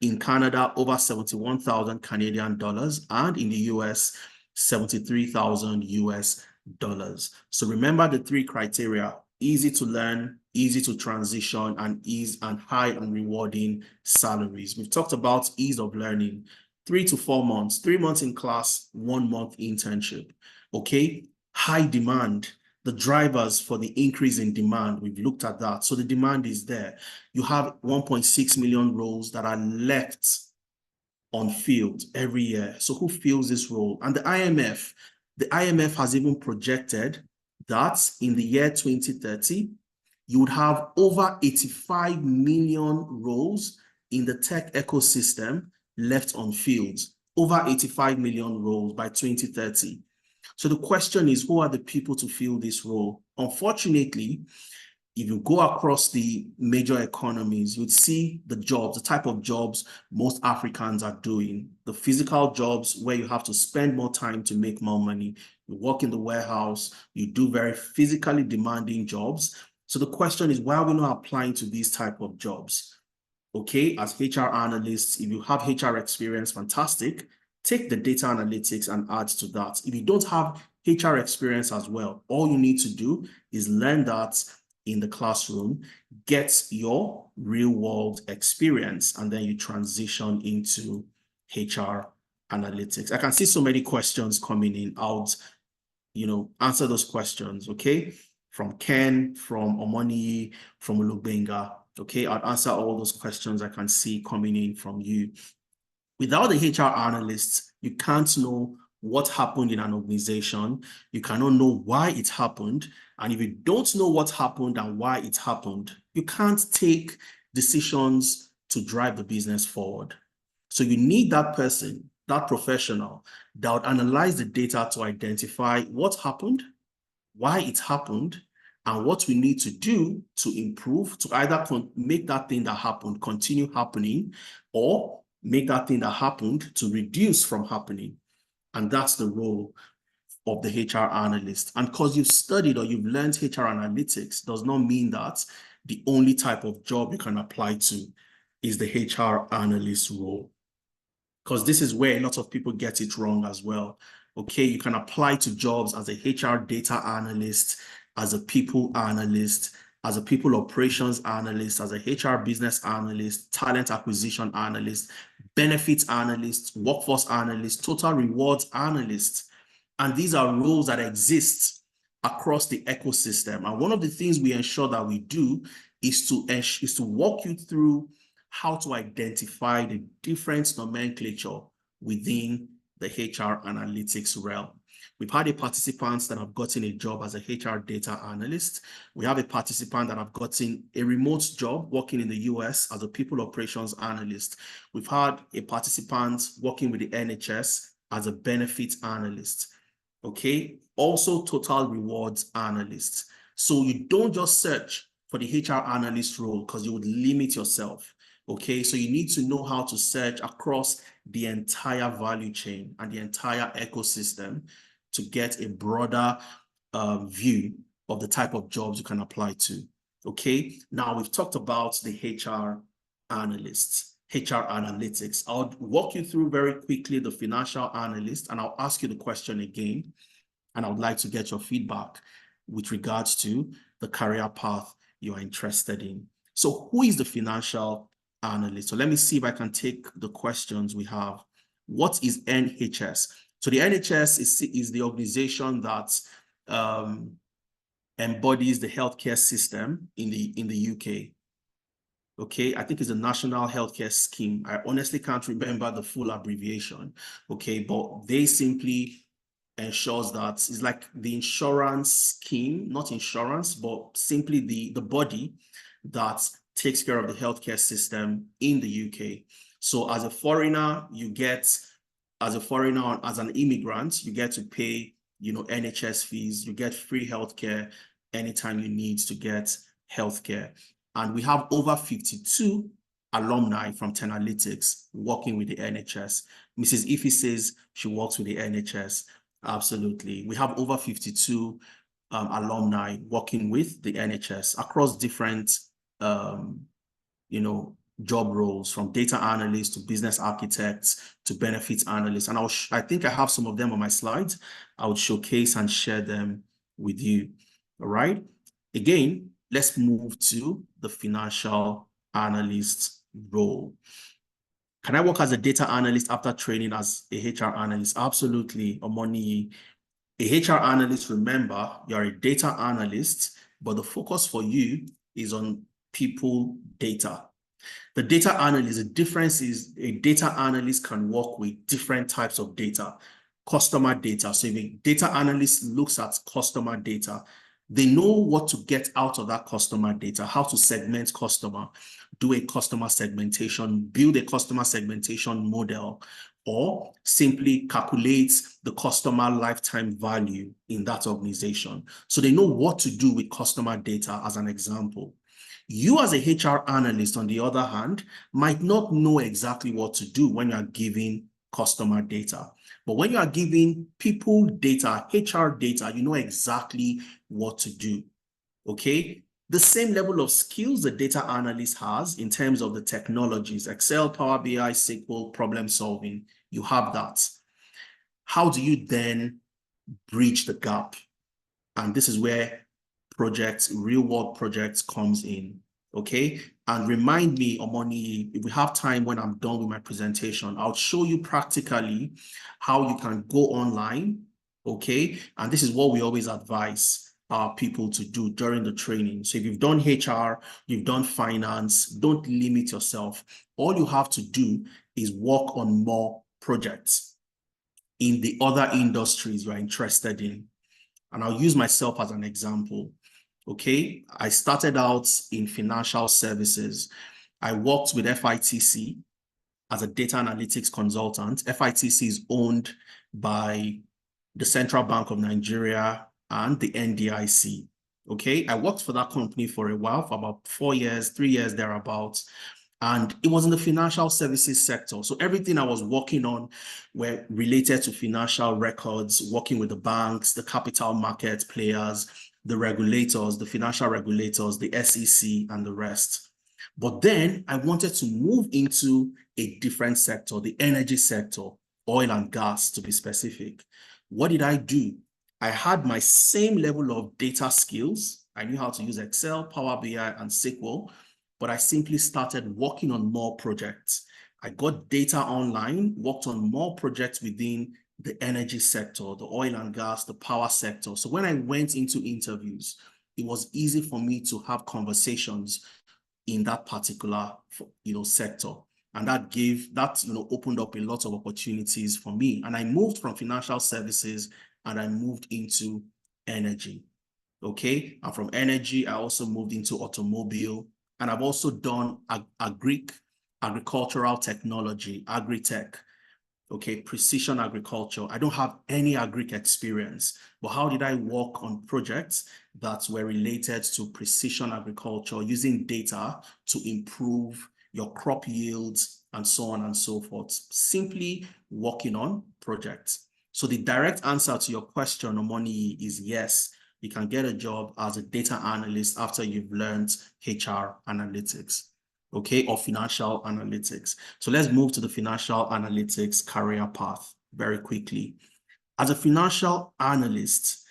In Canada, over 71,000 Canadian dollars, and in the US, 73,000 US dollars. So remember the three criteria: easy to learn, easy to transition, and high and rewarding salaries. We've talked about ease of learning, 3 to 4 months, 3 months in class, 1 month internship. Okay, high demand. The drivers for the increase in demand, we've looked at that. So the demand is there. You have 1.6 million roles that are left on field every year. So who fills this role? And the IMF has even projected that in the year 2030, you would have over 85 million roles in the tech ecosystem left on field. Over 85 million roles by 2030. So the question is, who are the people to fill this role? Unfortunately, if you go across the major economies, you'd see the jobs, the type of jobs most Africans are doing. The physical jobs where you have to spend more time to make more money. You work in the warehouse, you do very physically demanding jobs. So the question is, why are we not applying to these type of jobs? Okay, as HR analysts, if you have HR experience, fantastic. Take the data analytics and add to that. If you don't have HR experience as well, all you need to do is learn that in the classroom, get your real world experience, and then you transition into HR analytics. I can see so many questions coming in. I'll, answer those questions, okay? From Ken, from Omoni, from Olubenga, okay? I'll answer all those questions I can see coming in from you. Without the HR analysts, you can't know what happened in an organization. You cannot know why it happened. And if you don't know what happened and why it happened, you can't take decisions to drive the business forward. So you need that person, that professional, that would analyze the data to identify what happened, why it happened, and what we need to do to improve, to either make that thing that happened continue happening, or make that thing that happened to reduce from happening. And that's the role of the HR analyst. And because you've studied or you've learned HR analytics does not mean that the only type of job you can apply to is the HR analyst role. Because this is where a lot of people get it wrong as well. Okay, you can apply to jobs as a HR data analyst, as a people analyst, as a people operations analyst, as a HR business analyst, talent acquisition analyst, benefits analyst, workforce analyst, total rewards analyst. And these are roles that exist across the ecosystem. And one of the things we ensure that we do is to walk you through how to identify the different nomenclature within the HR analytics realm. We've had a participant that have gotten a job as a HR data analyst. We have a participant that have gotten a remote job working in the US as a people operations analyst. We've had a participant working with the NHS as a benefits analyst. Okay, also total rewards analyst. So you don't just search for the HR analyst role because you would limit yourself. Okay, so you need to know how to search across the entire value chain and the entire ecosystem to get a broader view of the type of jobs you can apply to. Okay, now we've talked about the HR analysts, HR analytics. I'll walk you through very quickly the financial analyst, and I'll ask you the question again. And I would like to get your feedback with regards to the career path you are interested in. So who is the financial analyst? So let me see if I can take the questions we have. What is NHS? So the NHS is the organization that embodies the healthcare system in the UK. Okay, I think it's a national healthcare scheme. I honestly can't remember the full abbreviation. Okay, but they simply ensures that it's like the insurance scheme, not insurance, but simply the body that takes care of the healthcare system in the UK. So as a foreigner, as an immigrant, you get to pay, NHS fees, you get free healthcare anytime you need to get healthcare. And we have over 52 alumni from Tenalytics working with the NHS. Mrs. Ife says she works with the NHS. Absolutely. We have over 52 alumni working with the NHS across different, job roles, from data analysts to business architects to benefits analysts. And I think I have some of them on my slides. I would showcase and share them with you. All right. Again, let's move to the financial analyst role. Can I work as a data analyst after training as a HR analyst? Absolutely, Omoni. A HR analyst, remember, you're a data analyst, but the focus for you is on people data. The data analyst, the difference is a data analyst can work with different types of data, customer data. So if a data analyst looks at customer data, they know what to get out of that customer data, how to segment customer, do a customer segmentation, build a customer segmentation model, or simply calculate the customer lifetime value in that organization. So they know what to do with customer data, as an example. You as a HR analyst, on the other hand, might not know exactly what to do when you are giving customer data. But when you are giving people data, HR data, you know exactly what to do, okay? The same level of skills the data analyst has in terms of the technologies, Excel, Power BI, SQL, problem solving, you have that. How do you then bridge the gap? And this is where real world projects comes in, okay? And remind me, Omoni, if we have time when I'm done with my presentation, I'll show you practically how you can go online, okay? And this is what we always advise our people to do during the training. So if you've done HR, you've done finance, don't limit yourself. All you have to do is work on more projects in the other industries you're interested in. And I'll use myself as an example. Okay, I started out in financial services. I worked with FITC as a data analytics consultant. FITC is owned by the Central Bank of Nigeria and the NDIC. Okay, I worked for that company for a while, for about 4 years, 3 years thereabouts. And it was in the financial services sector. So everything I was working on were related to financial records, working with the banks, the capital market players, the regulators, the financial regulators, the SEC, and the rest. But then I wanted to move into a different sector, the energy sector, oil and gas to be specific. What did I do? I had my same level of data skills. I knew how to use Excel, Power BI, and SQL, but I simply started working on more projects. I got data online, worked on more projects within the energy sector, the oil and gas, the power sector. So when I went into interviews, it was easy for me to have conversations in that particular, sector. And that opened up a lot of opportunities for me. And I moved from financial services and I moved into energy. Okay. And from energy, I also moved into automobile. And I've also done agricultural technology, agri-tech. Okay, precision agriculture. I don't have any agri experience, but how did I work on projects that were related to precision agriculture using data to improve your crop yields and so on and so forth? Simply working on projects. So the direct answer to your question, Omoni, is yes. you can get a job as a data analyst after you've learned HR analytics, okay, or financial analytics. So let's move to the financial analytics career path very quickly. As a financial analyst,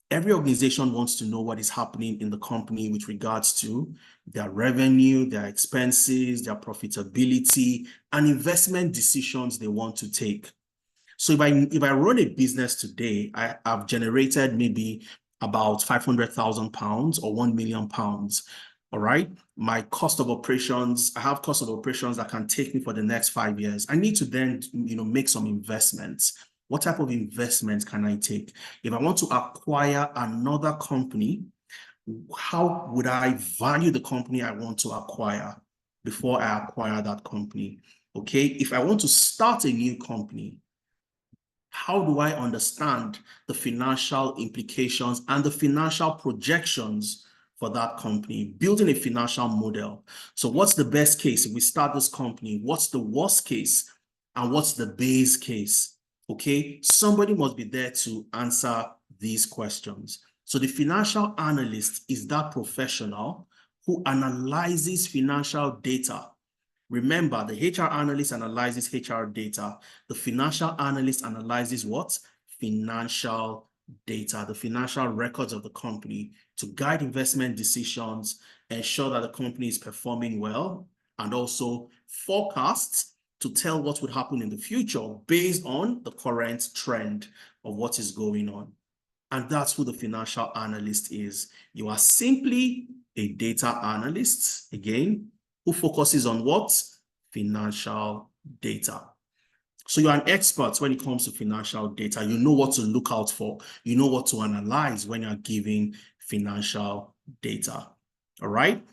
every organization wants to know what is happening in the company with regards to their revenue, their expenses, their profitability, and investment decisions they want to take. So if I run a business today, I've generated maybe about 500,000 pounds or 1 million pounds. All right. My cost of operations, I have cost of operations that can take me for the next 5 years. I need to then, make some investments. What type of investments can I take? If I want to acquire another company, how would I value the company I want to acquire before I acquire that company? Okay. If I want to start a new company, how do I understand the financial implications and the financial projections for that company? Building a financial model. So what's the best case if we start this company? What's the worst case? And what's the base case? Okay, somebody must be there to answer these questions. So the financial analyst is that professional who analyzes financial data. Remember, the HR analyst analyzes HR data. The financial analyst analyzes what? Financial data, the financial records of the company to guide investment decisions, ensure that the company is performing well, and also forecasts to tell what would happen in the future based on the current trend of what is going on. And that's who the financial analyst is. You are simply a data analyst, again, who focuses on what? Financial data. So you're an expert when it comes to financial data. You know what to look out for. You know what to analyze when you're giving financial data. All right.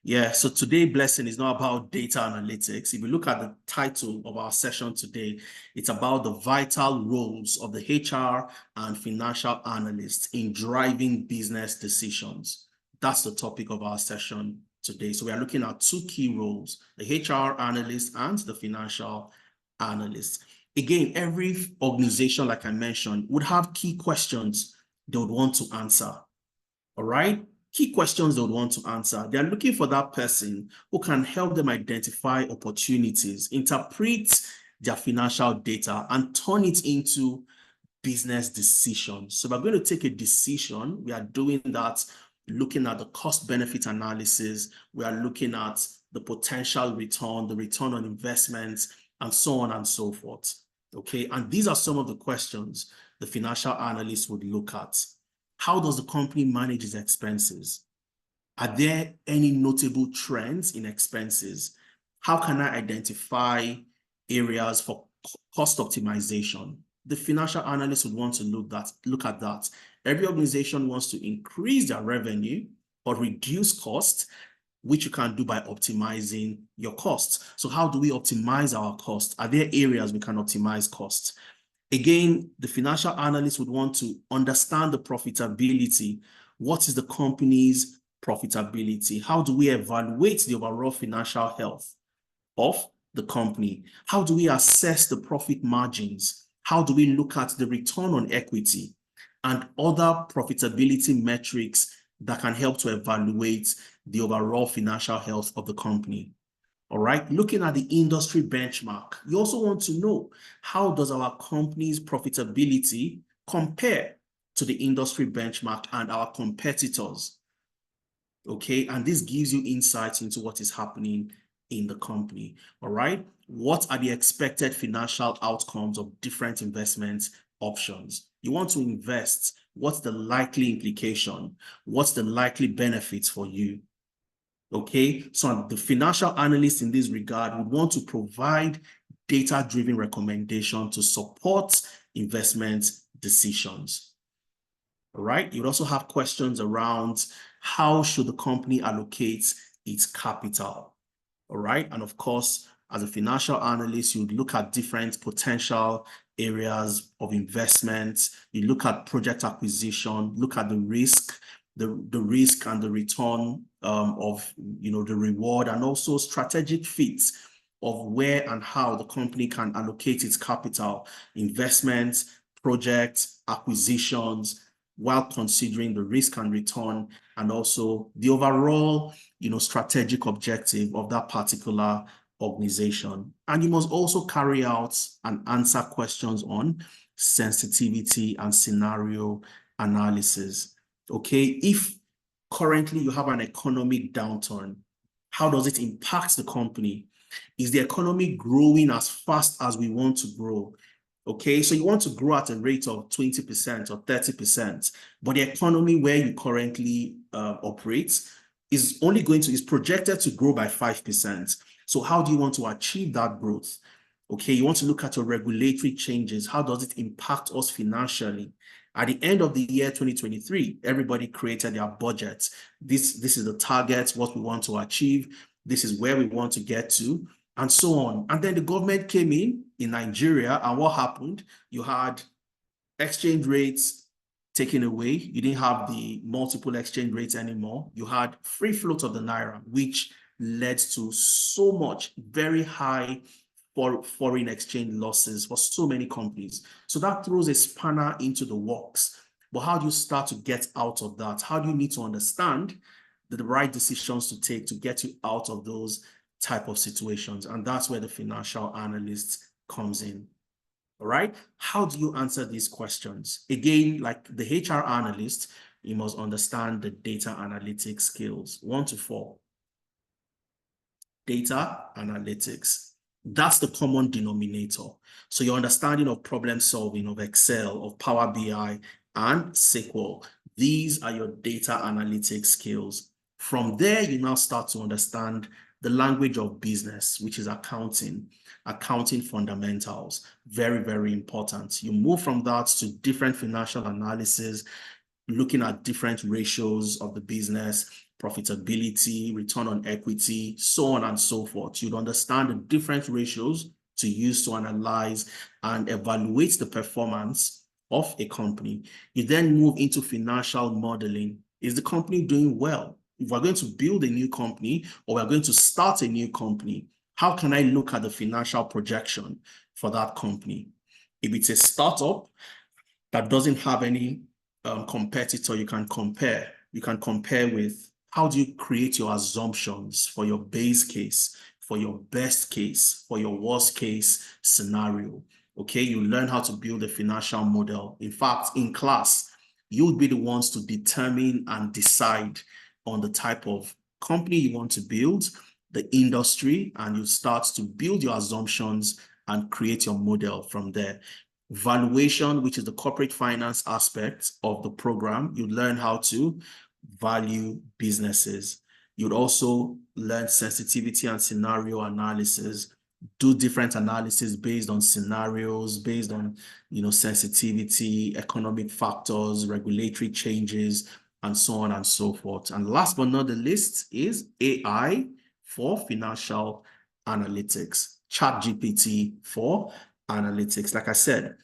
Yeah, so today blessing is not about data analytics. If you look at the title of our session today, it's about the vital roles of the HR and financial analysts in driving business decisions. That's the topic of our session today. So we are looking at two key roles, the HR analyst and the financial analyst. Again, every organization, like I mentioned, would have key questions they would want to answer. All right? Key questions they would want to answer. They're looking for that person who can help them identify opportunities, interpret their financial data, and turn it into business decisions. So we're going to take a decision. We are doing that, looking at the cost-benefit analysis. We are looking at the potential return, the return on investments, and so on and so forth. Okay, and these are some of the questions the financial analyst would look at. How does the company manage its expenses? Are there any notable trends in expenses? How can I identify areas for cost optimization? The financial analyst would want to look at that. Every organization wants to increase their revenue or reduce costs, which you can do by optimizing your costs. So how do we optimize our costs? Are there areas we can optimize costs? Again, the financial analyst would want to understand the profitability. What is the company's profitability? How do we evaluate the overall financial health of the company? How do we assess the profit margins? How do we look at the return on equity and other profitability metrics that can help to evaluate the overall financial health of the company? All right, looking at the industry benchmark, you also want to know, how does our company's profitability compare to the industry benchmark and our competitors? Okay, and this gives you insight into what is happening in the company. All right, what are the expected financial outcomes of different investment options? You want to invest, what's the likely implication? What's the likely benefits for you? Okay, so the financial analyst in this regard would want to provide data-driven recommendation to support investment decisions. All right, you'd also have questions around how should the company allocate its capital. All right, and of course, as a financial analyst, you'd look at different potential areas of investment. You look at project acquisition, look at the risk, the risk and the return of the reward, and also strategic fits of where and how the company can allocate its capital, investments, projects, acquisitions, while considering the risk and return, and also the overall, strategic objective of that particular organization. And you must also carry out and answer questions on sensitivity and scenario analysis. Okay, if currently you have an economic downturn, how does it impact the company? Is the economy growing as fast as we want to grow? Okay, so you want to grow at a rate of 20% or 30%, but the economy where you currently operate is projected to grow by 5%. So how do you want to achieve that growth? Okay, you want to look at your regulatory changes. How does it impact us financially? At the end of the year 2023, everybody created their budget. This is the target, what we want to achieve. This is where we want to get to, and so on. And then the government came in Nigeria, and what happened? You had exchange rates taken away. You didn't have the multiple exchange rates anymore. You had free float of the naira, which led to so much very high foreign exchange losses for so many companies. So that throws a spanner into the works. But how do you start to get out of that? How do you need to understand the right decisions to take to get you out of those type of situations? And that's where the financial analyst comes in. All right. How do you answer these questions? Again, like the HR analyst, you must understand the data analytics skills, 1 to 4. Data analytics. That's the common denominator. So your understanding of problem solving, of Excel, of Power BI, and SQL, these are your data analytics skills. From there, you now start to understand the language of business, which is accounting fundamentals. Very, very important. You move from that to different financial analysis, looking at different ratios of the business, profitability, return on equity, so on and so forth. You'd understand the different ratios to use to analyze and evaluate the performance of a company. You then move into financial modeling. Is the company doing well? If we're going to build a new company or we're going to start a new company, how can I look at the financial projection for that company? If it's a startup that doesn't have any competitor, you can compare. You can compare with how do you create your assumptions for your base case, for your best case, for your worst case scenario. Okay, you learn how to build a financial model. In fact, in class, you would be the ones to determine and decide on the type of company you want to build, the industry, and you start to build your assumptions and create your model from there. Valuation, which is the corporate finance aspect of the program, you learn how to value businesses. You'd also learn sensitivity and scenario analysis, do different analysis based on scenarios, based on sensitivity, economic factors, regulatory changes, and so on and so forth. And last but not the least is AI for financial analytics, ChatGPT for analytics. Like I said,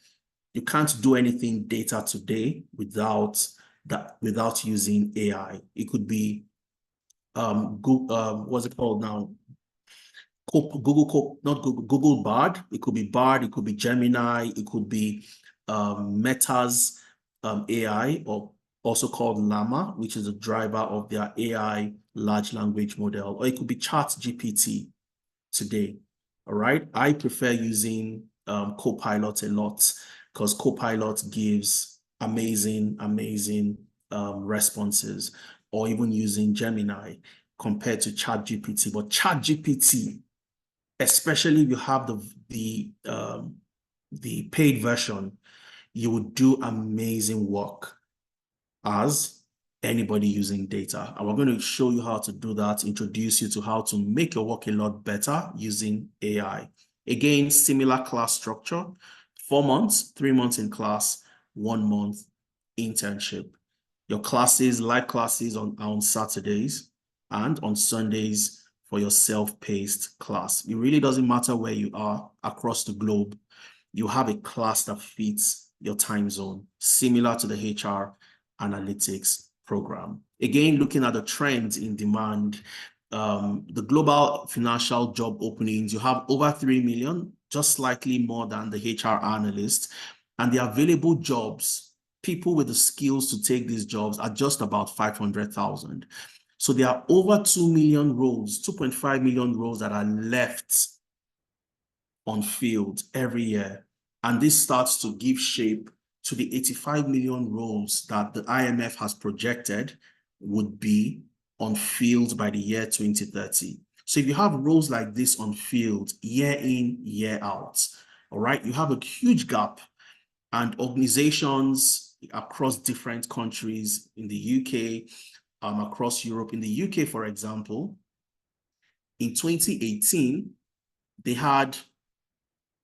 you can't do anything data today without using AI. It could be Google, what's it called now? Google Bard. It could be Bard, it could be Gemini, it could be Meta's AI, or also called Llama, which is the driver of their AI large language model, or it could be ChatGPT today. All right. I prefer using Copilot a lot because Copilot gives amazing responses, or even using Gemini compared to ChatGPT. But ChatGPT, especially if you have the paid version, you would do amazing work as anybody using data. And we're going to show you how to do that, introduce you to how to make your work a lot better using AI. Again, similar class structure, 4 months, 3 months in class, 1 month internship. Your classes, live classes on Saturdays, and on Sundays for your self-paced class. It really doesn't matter where you are across the globe. You have a class that fits your time zone, similar to the HR Analytics program. Again, looking at the trends in demand, the global financial job openings, you have over 3 million, just slightly more than the HR Analyst. And the available jobs, people with the skills to take these jobs, are just about 500,000. So there are over 2 million roles, 2.5 million roles that are left on field every year. And this starts to give shape to the 85 million roles that the IMF has projected would be on field by the year 2030. So if you have roles like this on field year in, year out, all right, you have a huge gap, and organizations across different countries in the UK, across Europe. In the UK, for example, in 2018, they had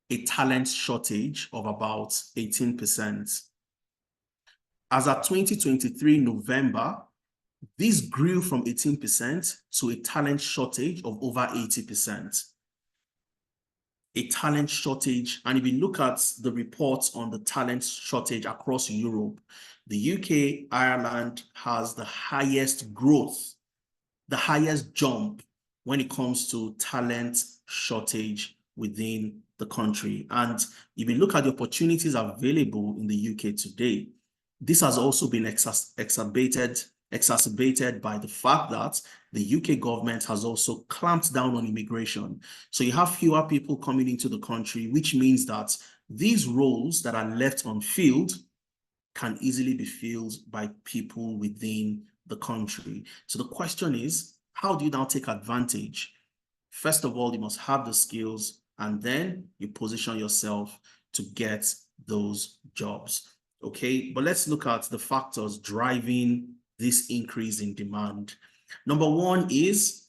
a talent shortage of about 18%. As at 2023 November, this grew from 18% to a talent shortage of over 80%. A talent shortage, and if you look at the reports on the talent shortage across Europe, the UK, Ireland has the highest growth, the highest jump when it comes to talent shortage within the country. And if you look at the opportunities available in the UK today, this has also been exacerbated by the fact that the UK government has also clamped down on immigration. So you have fewer people coming into the country, which means that these roles that are left unfilled can easily be filled by people within the country. So the question is, how do you now take advantage? First of all, you must have the skills, and then you position yourself to get those jobs. Okay, but let's look at the factors driving this increase in demand. Number one is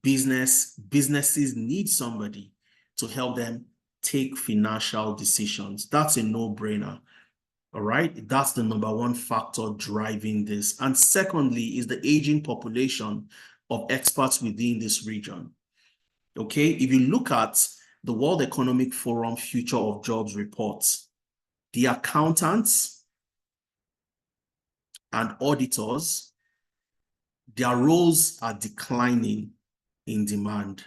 businesses need somebody to help them take financial decisions. That's a no-brainer. All right, that's the number one factor driving this. And secondly is the aging population of experts within this region. Okay, if you look at the World Economic Forum Future of Jobs reports, the accountants and auditors, their roles are declining in demand.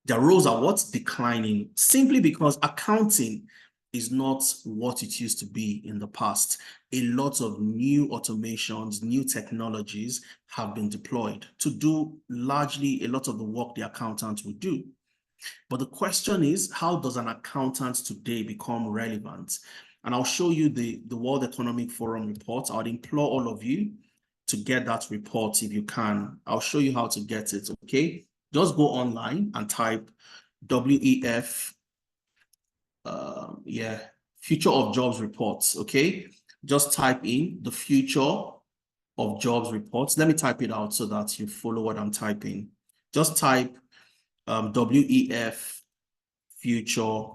Their roles are what? Declining, simply because accounting is not what it used to be in the past. A lot of new automations, new technologies have been deployed to do largely a lot of the work the accountants would do. But the question is, how does an accountant today become relevant? And I'll show you the World Economic Forum report. I would implore all of you to get that report if you can. I'll show you how to get it, okay? Just go online and type WEF, Future of Jobs reports, okay? Just type in the Future of Jobs reports. Let me type it out so that you follow what I'm typing. Just type WEF Future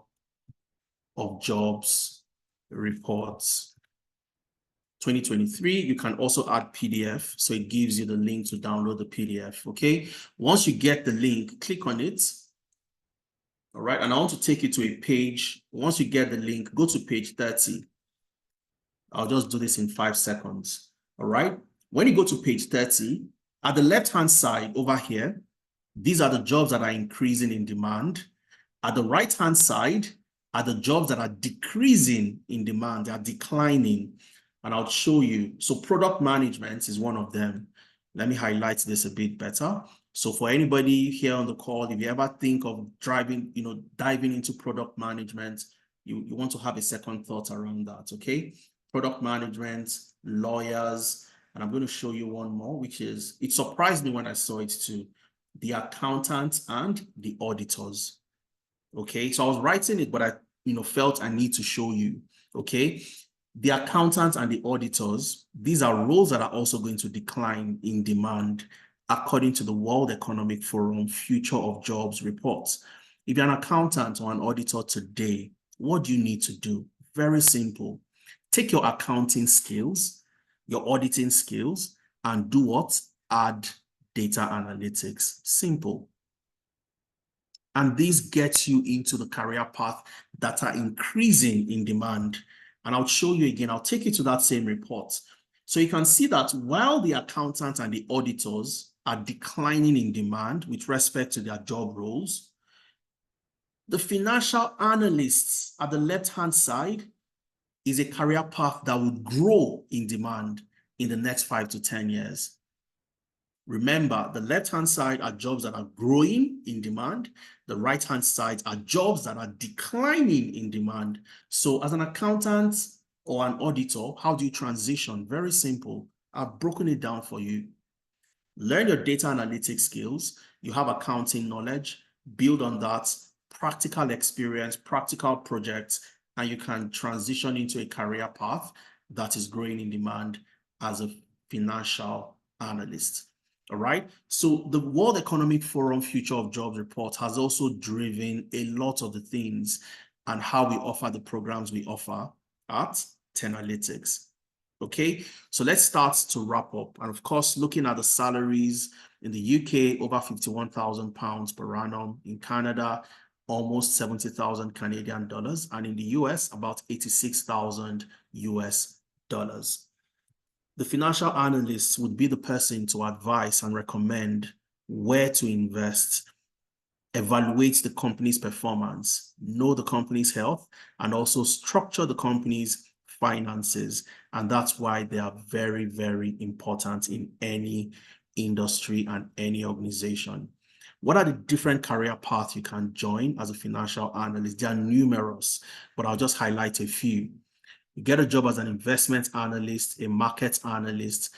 of Jobs reports 2023. You can also add PDF, so it gives you the link to download the PDF, okay? Once you get the link, click on it. All right, and I want to take you to a page. Once you get the link, go to page 30. I'll just do this in 5 seconds. All right, when you go to page 30, at the left-hand side over here, these are the jobs that are increasing in demand. At the right-hand side are the jobs that are decreasing in demand, they are declining. And I'll show you. So product management is one of them. Let me highlight this a bit better. So for anybody here on the call, if you ever think of diving into product management, you want to have a second thought around that, okay? Product management, lawyers, and I'm going to show you one more, which is, it surprised me when I saw it too, the accountants and the auditors. Okay, so I was writing it, but I felt I need to show you. Okay, the accountants and the auditors, these are roles that are also going to decline in demand according to the World Economic Forum Future of Jobs reports. If you're an accountant or an auditor today, what do you need to do? Very simple. Take your accounting skills, your auditing skills, and do what? Add data analytics. Simple. And this gets you into the career path that are increasing in demand. And I'll show you again, I'll take you to that same report. So you can see that while the accountants and the auditors are declining in demand with respect to their job roles, the financial analysts at the left-hand side, is a career path that would grow in demand in the next 5 to 10 years. Remember, the left-hand side are jobs that are growing in demand. The right-hand side are jobs that are declining in demand. So as an accountant or an auditor, how do you transition? Very simple. I've broken it down for you. Learn your data analytics skills. You have accounting knowledge. Build on that. Practical experience, practical projects, and you can transition into a career path that is growing in demand as a financial analyst. All right. So the World Economic Forum Future of Jobs report has also driven a lot of the things and how we offer the programs we offer at Tenalytics. Okay, so let's start to wrap up. And of course, looking at the salaries in the UK, over £51,000 per annum. In Canada, almost 70,000 Canadian dollars. And in the US, about 86,000 US dollars. The financial analyst would be the person to advise and recommend where to invest, evaluate the company's performance, know the company's health, and also structure the company's finances. And that's why they are very, very important in any industry and any organization. What are the different career paths you can join as a financial analyst? There are numerous, but I'll just highlight a few. You get a job as an investment analyst, a market analyst,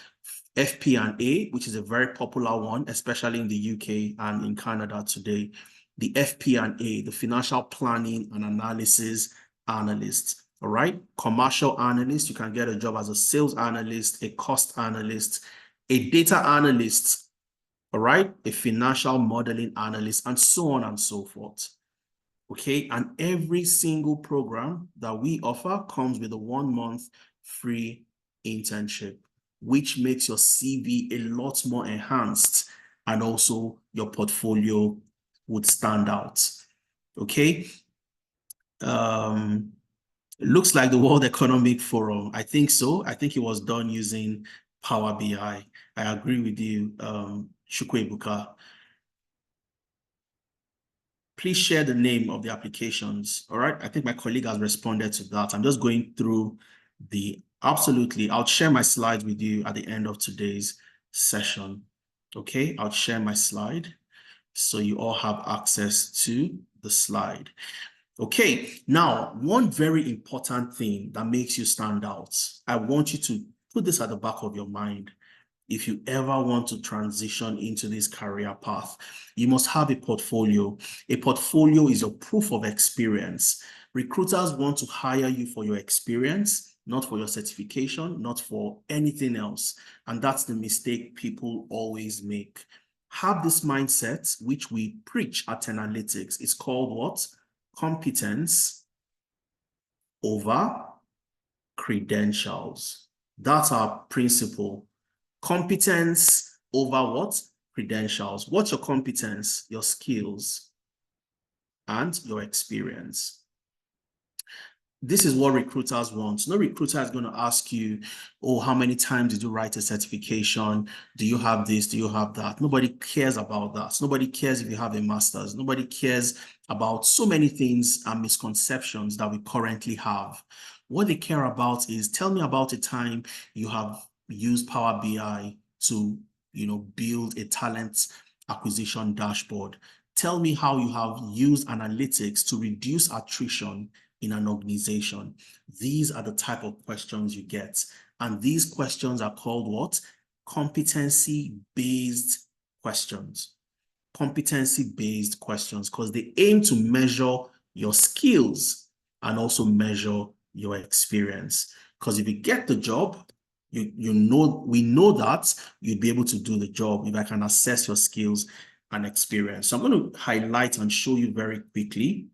FP&A, which is a very popular one, especially in the UK and in Canada today. The FP&A, the financial planning and analysis analyst. All right. Commercial analyst, you can get a job as a sales analyst, a cost analyst, a data analyst, all right, a financial modeling analyst, and so on and so forth. Okay, and every single program that we offer comes with a 1-month free internship, which makes your CV a lot more enhanced, and also your portfolio would stand out. Okay. It looks like the World Economic Forum. I think so. I think it was done using Power BI. I agree with you, Chukwebuka. Please share the name of the applications. All right. I think my colleague has responded to that. I'm just going through absolutely. I'll share my slides with you at the end of today's session. Okay. I'll share my slide so you all have access to the slide. Okay. Now, one very important thing that makes you stand out. I want you to put this at the back of your mind. If you ever want to transition into this career path, you must have a portfolio. A portfolio is a proof of experience. Recruiters want to hire you for your experience, not for your certification, not for anything else. And that's the mistake people always make. Have this mindset, which we preach at Tenalytics. It's called what? Competence over credentials. That's our principle. Competence over what? Credentials. What's your competence? Your skills and your experience. This is what recruiters want. No recruiter is going to ask you, oh, how many times did you write a certification? Do you have this? Do you have that? Nobody cares about that. Nobody cares if you have a master's. Nobody cares about so many things and misconceptions that we currently have. What they care about is, tell me about a time you have used Power BI to, build a talent acquisition dashboard. Tell me how you have used analytics to reduce attrition in an organization. These are the type of questions you get. And these questions are called what? Competency-based questions. Competency-based questions, because they aim to measure your skills and also measure your experience. Because if you get the job, we know that you'll be able to do the job if I can assess your skills and experience. So I'm going to highlight and show you very quickly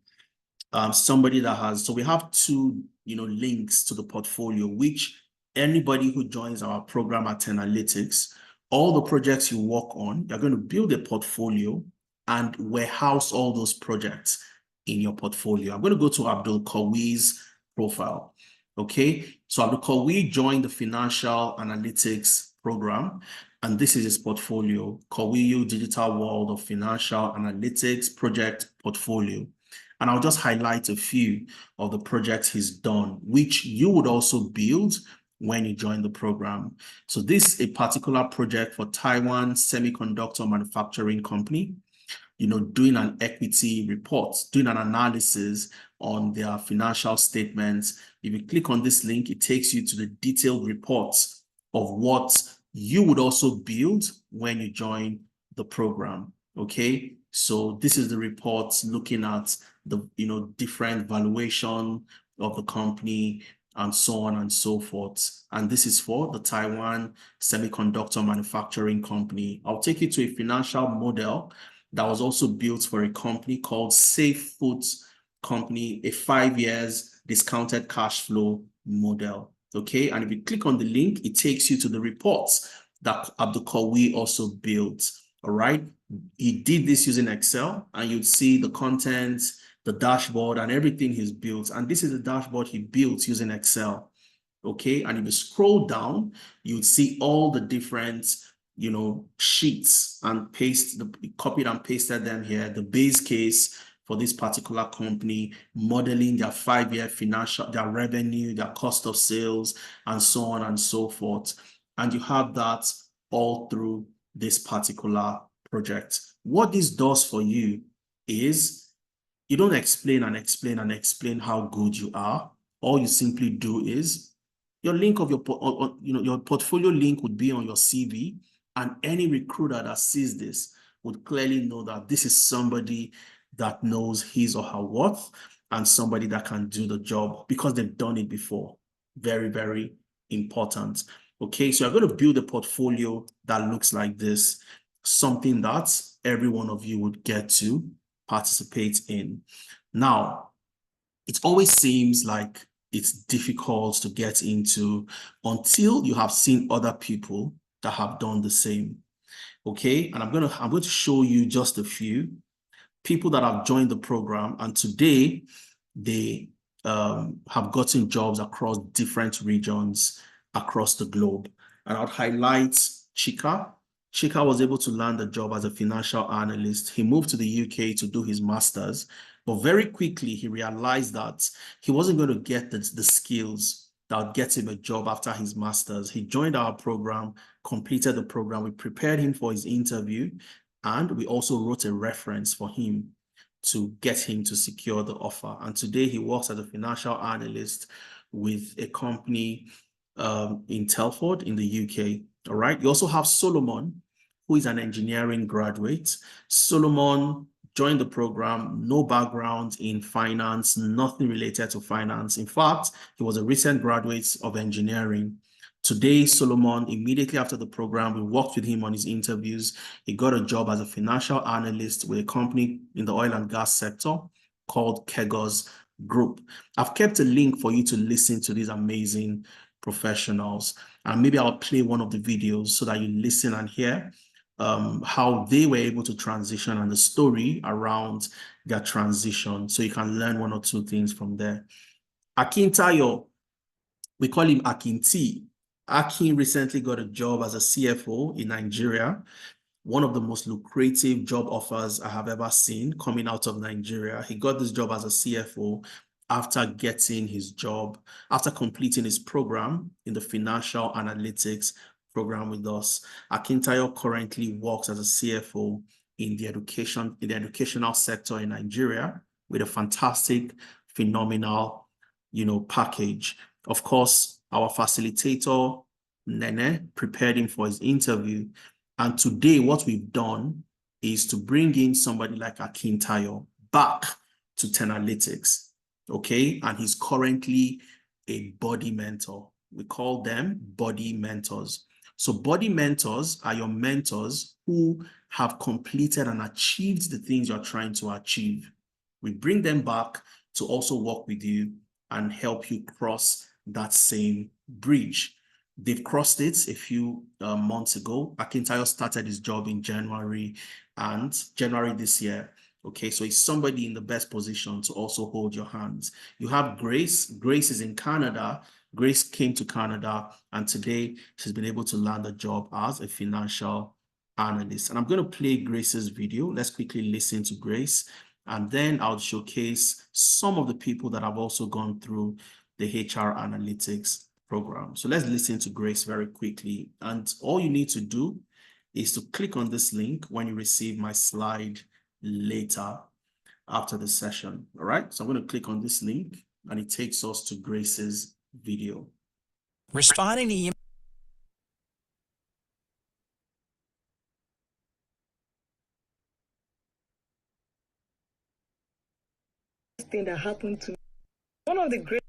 somebody that has, so we have two, links to the portfolio, which anybody who joins our program at Tenalytics, all the projects you work on, you're going to build a portfolio and warehouse all those projects in your portfolio. I'm going to go to Abdul Kawi's profile. Okay, so Abdul Kawi joined the financial analytics program, and this is his portfolio, Kawiyu Digital World of Financial Analytics Project Portfolio. And I'll just highlight a few of the projects he's done, which you would also build when you join the program. So this is a particular project for Taiwan Semiconductor Manufacturing Company, doing an equity report, doing an analysis on their financial statements. If you click on this link, it takes you to the detailed reports of what you would also build when you join the program. Okay, so this is the report looking at the different valuation of the company and so on and so forth. And this is for the Taiwan Semiconductor Manufacturing Company. I'll take you to a financial model that was also built for a company called Safe Foods Company, a 5 years discounted cash flow model. Okay, and if you click on the link, it takes you to the reports that Abdul Kawi also built. All right, he did this using Excel, and you'd see the contents, the dashboard, and everything he's built. And this is the dashboard he built using Excel. Okay, and if you scroll down, you'd see all the different sheets and copied and pasted them here. The base case for this particular company, modeling their 5-year financial, their revenue, their cost of sales, and so on and so forth. And you have that all through this particular project. What this does for you is you don't explain and explain and explain how good you are. All you simply do is your link of your portfolio link would be on your CV, and any recruiter that sees this would clearly know that this is somebody that knows his or her worth and somebody that can do the job because they've done it before. Very, very important. Okay, so you're going to build a portfolio that looks like this, something that every one of you would get to participate in. Now, it always seems like it's difficult to get into until you have seen other people that have done the same. Okay, and I'm going to show you just a few people that have joined the program, and today they have gotten jobs across different regions across the globe. And I'll highlight Chika. Chika was able to land a job as a financial analyst. He moved to the UK to do his master's, but very quickly he realized that he wasn't going to get the skills that would get him a job after his master's. He joined our program, completed the program. We prepared him for his interview, and we also wrote a reference for him to get him to secure the offer. And today he works as a financial analyst with a company in Telford in the UK. All right. You also have Solomon, who is an engineering graduate. Solomon joined the program, no background in finance, nothing related to finance. In fact, he was a recent graduate of engineering. Today, Solomon, immediately after the program, we worked with him on his interviews. He got a job as a financial analyst with a company in the oil and gas sector called Kegos Group. I've kept a link for you to listen to these amazing professionals, and maybe I'll play one of the videos so that you listen and hear how they were able to transition and the story around their transition, so you can learn one or two things from there. Akintayo, we call him Akinti. Akin recently got a job as a CFO in Nigeria, one of the most lucrative job offers I have ever seen coming out of Nigeria. He got this job as a CFO after getting his job, after completing his program in the financial analytics program with us. Akintayo currently works as a CFO in the educational sector in Nigeria with a fantastic, phenomenal, package. Of course, our facilitator, Nene, prepared him for his interview. And today, what we've done is to bring in somebody like Akintayo back to Tenalytics, okay? And he's currently a body mentor. We call them body mentors. So body mentors are your mentors who have completed and achieved the things you're trying to achieve. We bring them back to also work with you and help you cross that same bridge. They've crossed it a few months ago. Akintayo started his job in January this year. Okay, so he's somebody in the best position to also hold your hands. You have Grace. Grace is in Canada. Grace came to Canada, and today she's been able to land a job as a financial analyst. And I'm going to play Grace's video. Let's quickly listen to Grace And then I'll showcase some of the people that have also gone through the HR Analytics program. So let's listen to Grace very quickly. And all you need to do is to click on this link when you receive my slide later after the session. All right. So I'm going to click on this link and it takes us to Grace's video. Responding to email. Thing that happened to me. One of the great.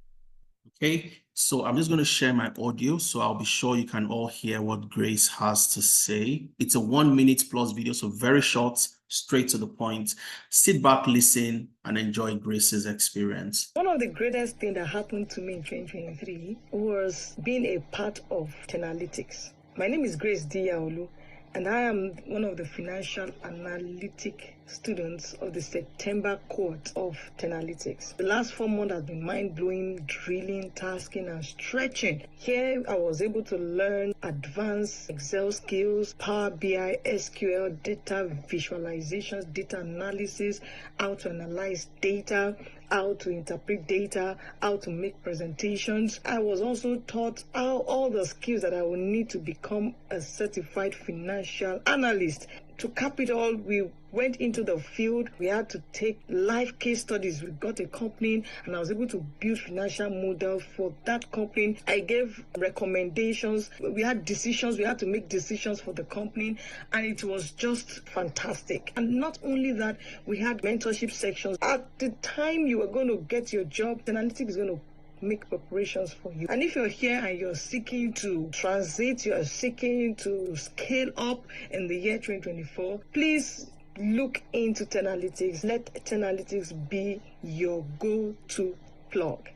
Okay, so I'm just going to share my audio so I'll be sure you can all hear what Grace has to say. It's a 1 minute plus video, so very short, straight to the point. Sit back, listen, and enjoy Grace's experience. One of the greatest things that happened to me in 2023 was being a part of Tenalytics. My name is Grace Diaolu, and I am one of the financial analytic students of the September cohort of Tenalytics. The last 4 months has been mind-blowing, drilling, tasking, and stretching. Here, I was able to learn advanced Excel skills, Power BI, SQL, data visualizations, data analysis, how to analyze data, how to interpret data, how to make presentations. I was also taught all the skills that I will need to become a certified financial analyst. To cap it all, we went into the field. We had to take live case studies. We got a company and I was able to build financial model for that company. I gave recommendations. We had decisions. We had to make decisions for the company and it was just fantastic. And not only that, we had mentorship sections. At the time you were going to get your job, analytics is going to make preparations for you. And if you're here and you're seeking to transit, you're seeking to scale up in the year 2024, please look into Tenalytics. Let Tenalytics be your go-to plug.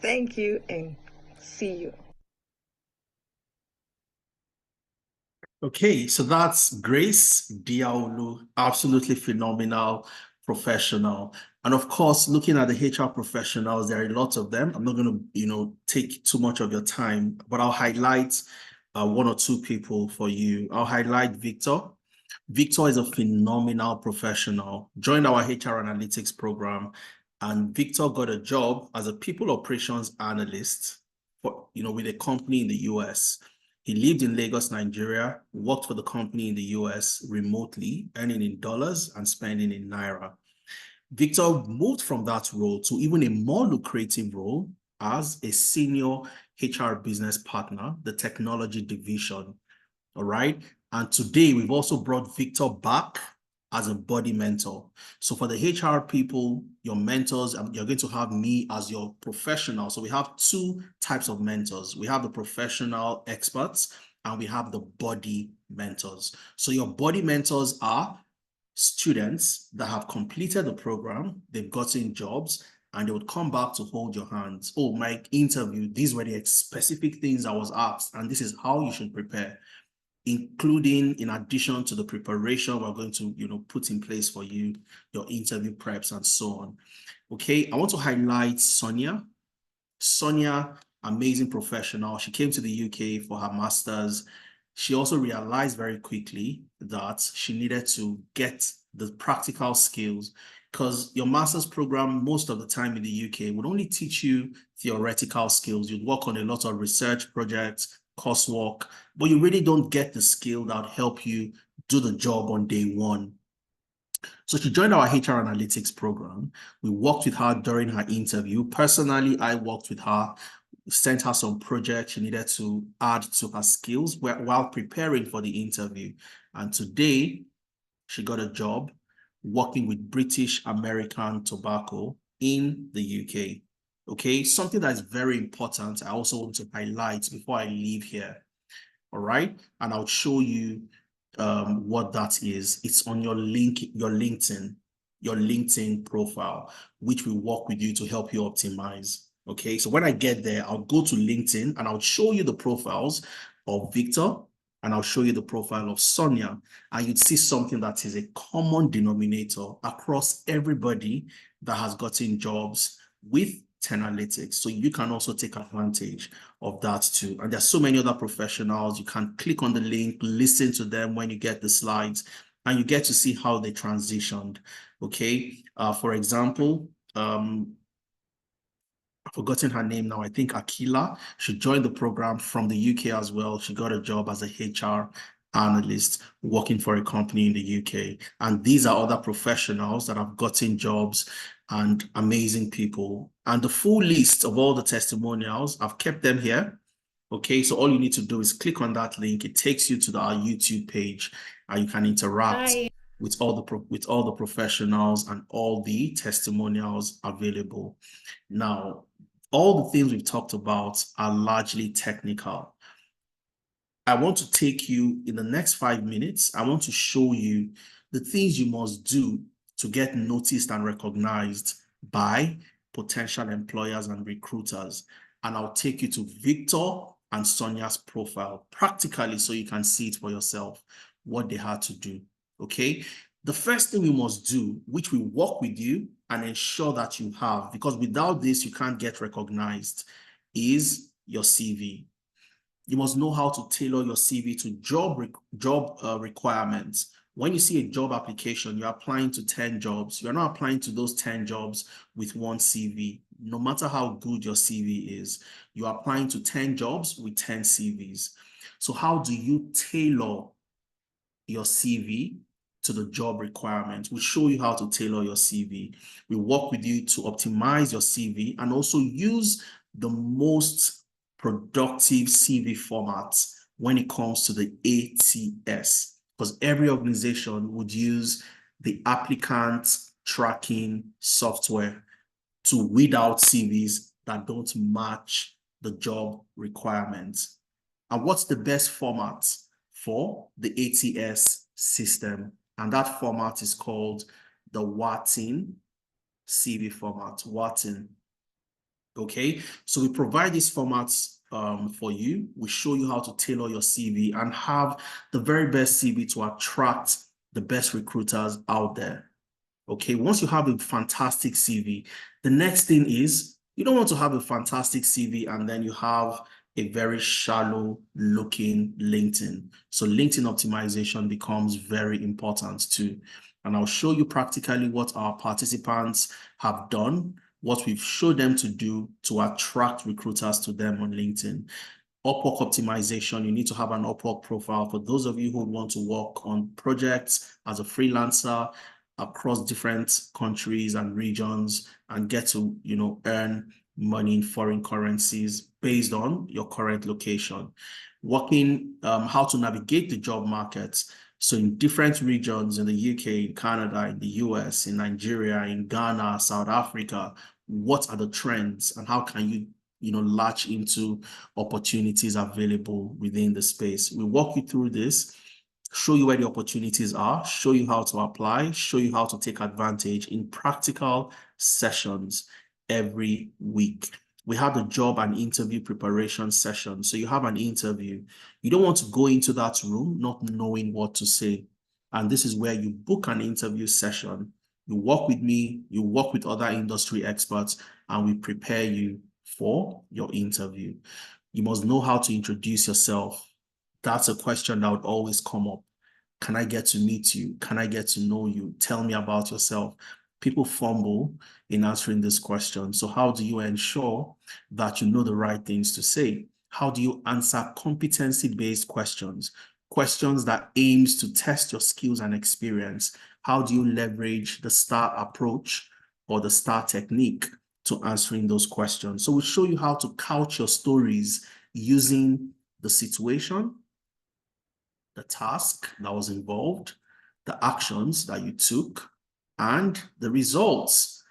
Thank you and see you. Okay, so that's Grace Diaolu, absolutely phenomenal professional. And of course, looking at the HR professionals, there are a lot of them. I'm not going to, take too much of your time, but I'll highlight 1 or 2 people for you. I'll highlight Victor. Victor is a phenomenal professional, joined our HR Analytics program, and Victor got a job as a people operations analyst for, with a company in the US. He lived in Lagos, Nigeria, worked for the company in the US remotely, earning in dollars and spending in Naira. Victor moved from that role to even a more lucrative role as a senior HR business partner, the technology division. All right. And today we've also brought Victor back as a body mentor. So for the HR people, your mentors, you're going to have me as your professional. So we have 2 types of mentors. We have the professional experts and we have the body mentors. So your body mentors are students that have completed the program, they've gotten jobs, and they would come back to hold your hands. Oh, my interview, these were the specific things I was asked, and this is how you should prepare, including, in addition to the preparation we're going to, put in place for you, your interview preps and so on. Okay, I want to highlight Sonia. Sonia, amazing professional. She came to the UK for her master's. She also realized very quickly that she needed to get the practical skills because your master's program, most of the time in the UK, would only teach you theoretical skills. You'd work on a lot of research projects, coursework, but you really don't get the skill that would help you do the job on day 1. So she joined our HR Analytics program. We worked with her during her interview. Personally, I worked with her, sent her some projects she needed to add to her skills while preparing for the interview. And today, she got a job working with British American Tobacco in the UK. Okay, something that is very important I also want to highlight before I leave here. All right, and I'll show you what that is. It's on your LinkedIn profile, which will work with you to help you optimize. Okay, so when I get there, I'll go to LinkedIn and I'll show you the profiles of Victor and I'll show you the profile of Sonia, and you'd see something that is a common denominator across everybody that has gotten jobs with Tenalytics. So you can also take advantage of that too. And there's so many other professionals. You can click on the link, listen to them when you get the slides, and you get to see how they transitioned. Okay. For example, I've forgotten her name now. I think Akila. She joined the program from the UK as well. She got a job as a HR analyst working for a company in the UK. And these are other professionals that have gotten jobs and amazing people. And the full list of all the testimonials, I've kept them here. Okay, so all you need to do is click on that link. It takes you to our YouTube page, and you can interact with all the professionals and all the testimonials available. Now, all the things we've talked about are largely technical. I want to take you in the next 5 minutes. I want to show you the things you must do to get noticed and recognized by potential employers and recruiters. And I'll take you to Victor and Sonia's profile practically so you can see it for yourself, what they had to do. Okay. The first thing we must do, which we work with you and ensure that you have, because without this, you can't get recognized, is your CV. You must know how to tailor your CV to job requirements. When you see a job application, you're applying to 10 jobs. You're not applying to those 10 jobs with one CV. No matter how good your CV is, you're applying to 10 jobs with 10 CVs. So how do you tailor your CV to the job requirements? We show you how to tailor your CV. We work with you to optimize your CV and also use the most productive CV formats when it comes to the ATS, because every organization would use the applicant tracking software to weed out CVs that don't match the job requirements. And what's the best format for the ATS system? And that format is called the Wharton CV format, Wharton. Okay, so we provide these formats for you. We show you how to tailor your CV and have the very best CV to attract the best recruiters out there. Okay, once you have a fantastic CV, the next thing is you don't want to have a fantastic CV and then you have a very shallow looking LinkedIn. So LinkedIn optimization becomes very important too. And I'll show you practically what our participants have done, what we've showed them to do to attract recruiters to them on LinkedIn. Upwork optimization, you need to have an Upwork profile. For those of you who want to work on projects as a freelancer across different countries and regions and get to, earn money in foreign currencies based on your current location. Working, how to navigate the job markets. So in different regions in the UK, in Canada, in the US, in Nigeria, in Ghana, South Africa, what are the trends and how can you latch into opportunities available within the space? We walk you through this, show you where the opportunities are, show you how to apply, show you how to take advantage in practical sessions every week. We have the job and interview preparation session. So you have an interview. You don't want to go into that room not knowing what to say. And this is where you book an interview session. You work with me, you work with other industry experts, and we prepare you for your interview. You must know how to introduce yourself. That's a question that would always come up. Can I get to meet you? Can I get to know you? Tell me about yourself. People fumble in answering this question. So how do you ensure that you know the right things to say? How do you answer competency-based questions? Questions that aims to test your skills and experience. How do you leverage the STAR approach or the STAR technique to answering those questions? So we'll show you how to couch your stories using the situation, the task that was involved, the actions that you took, and the results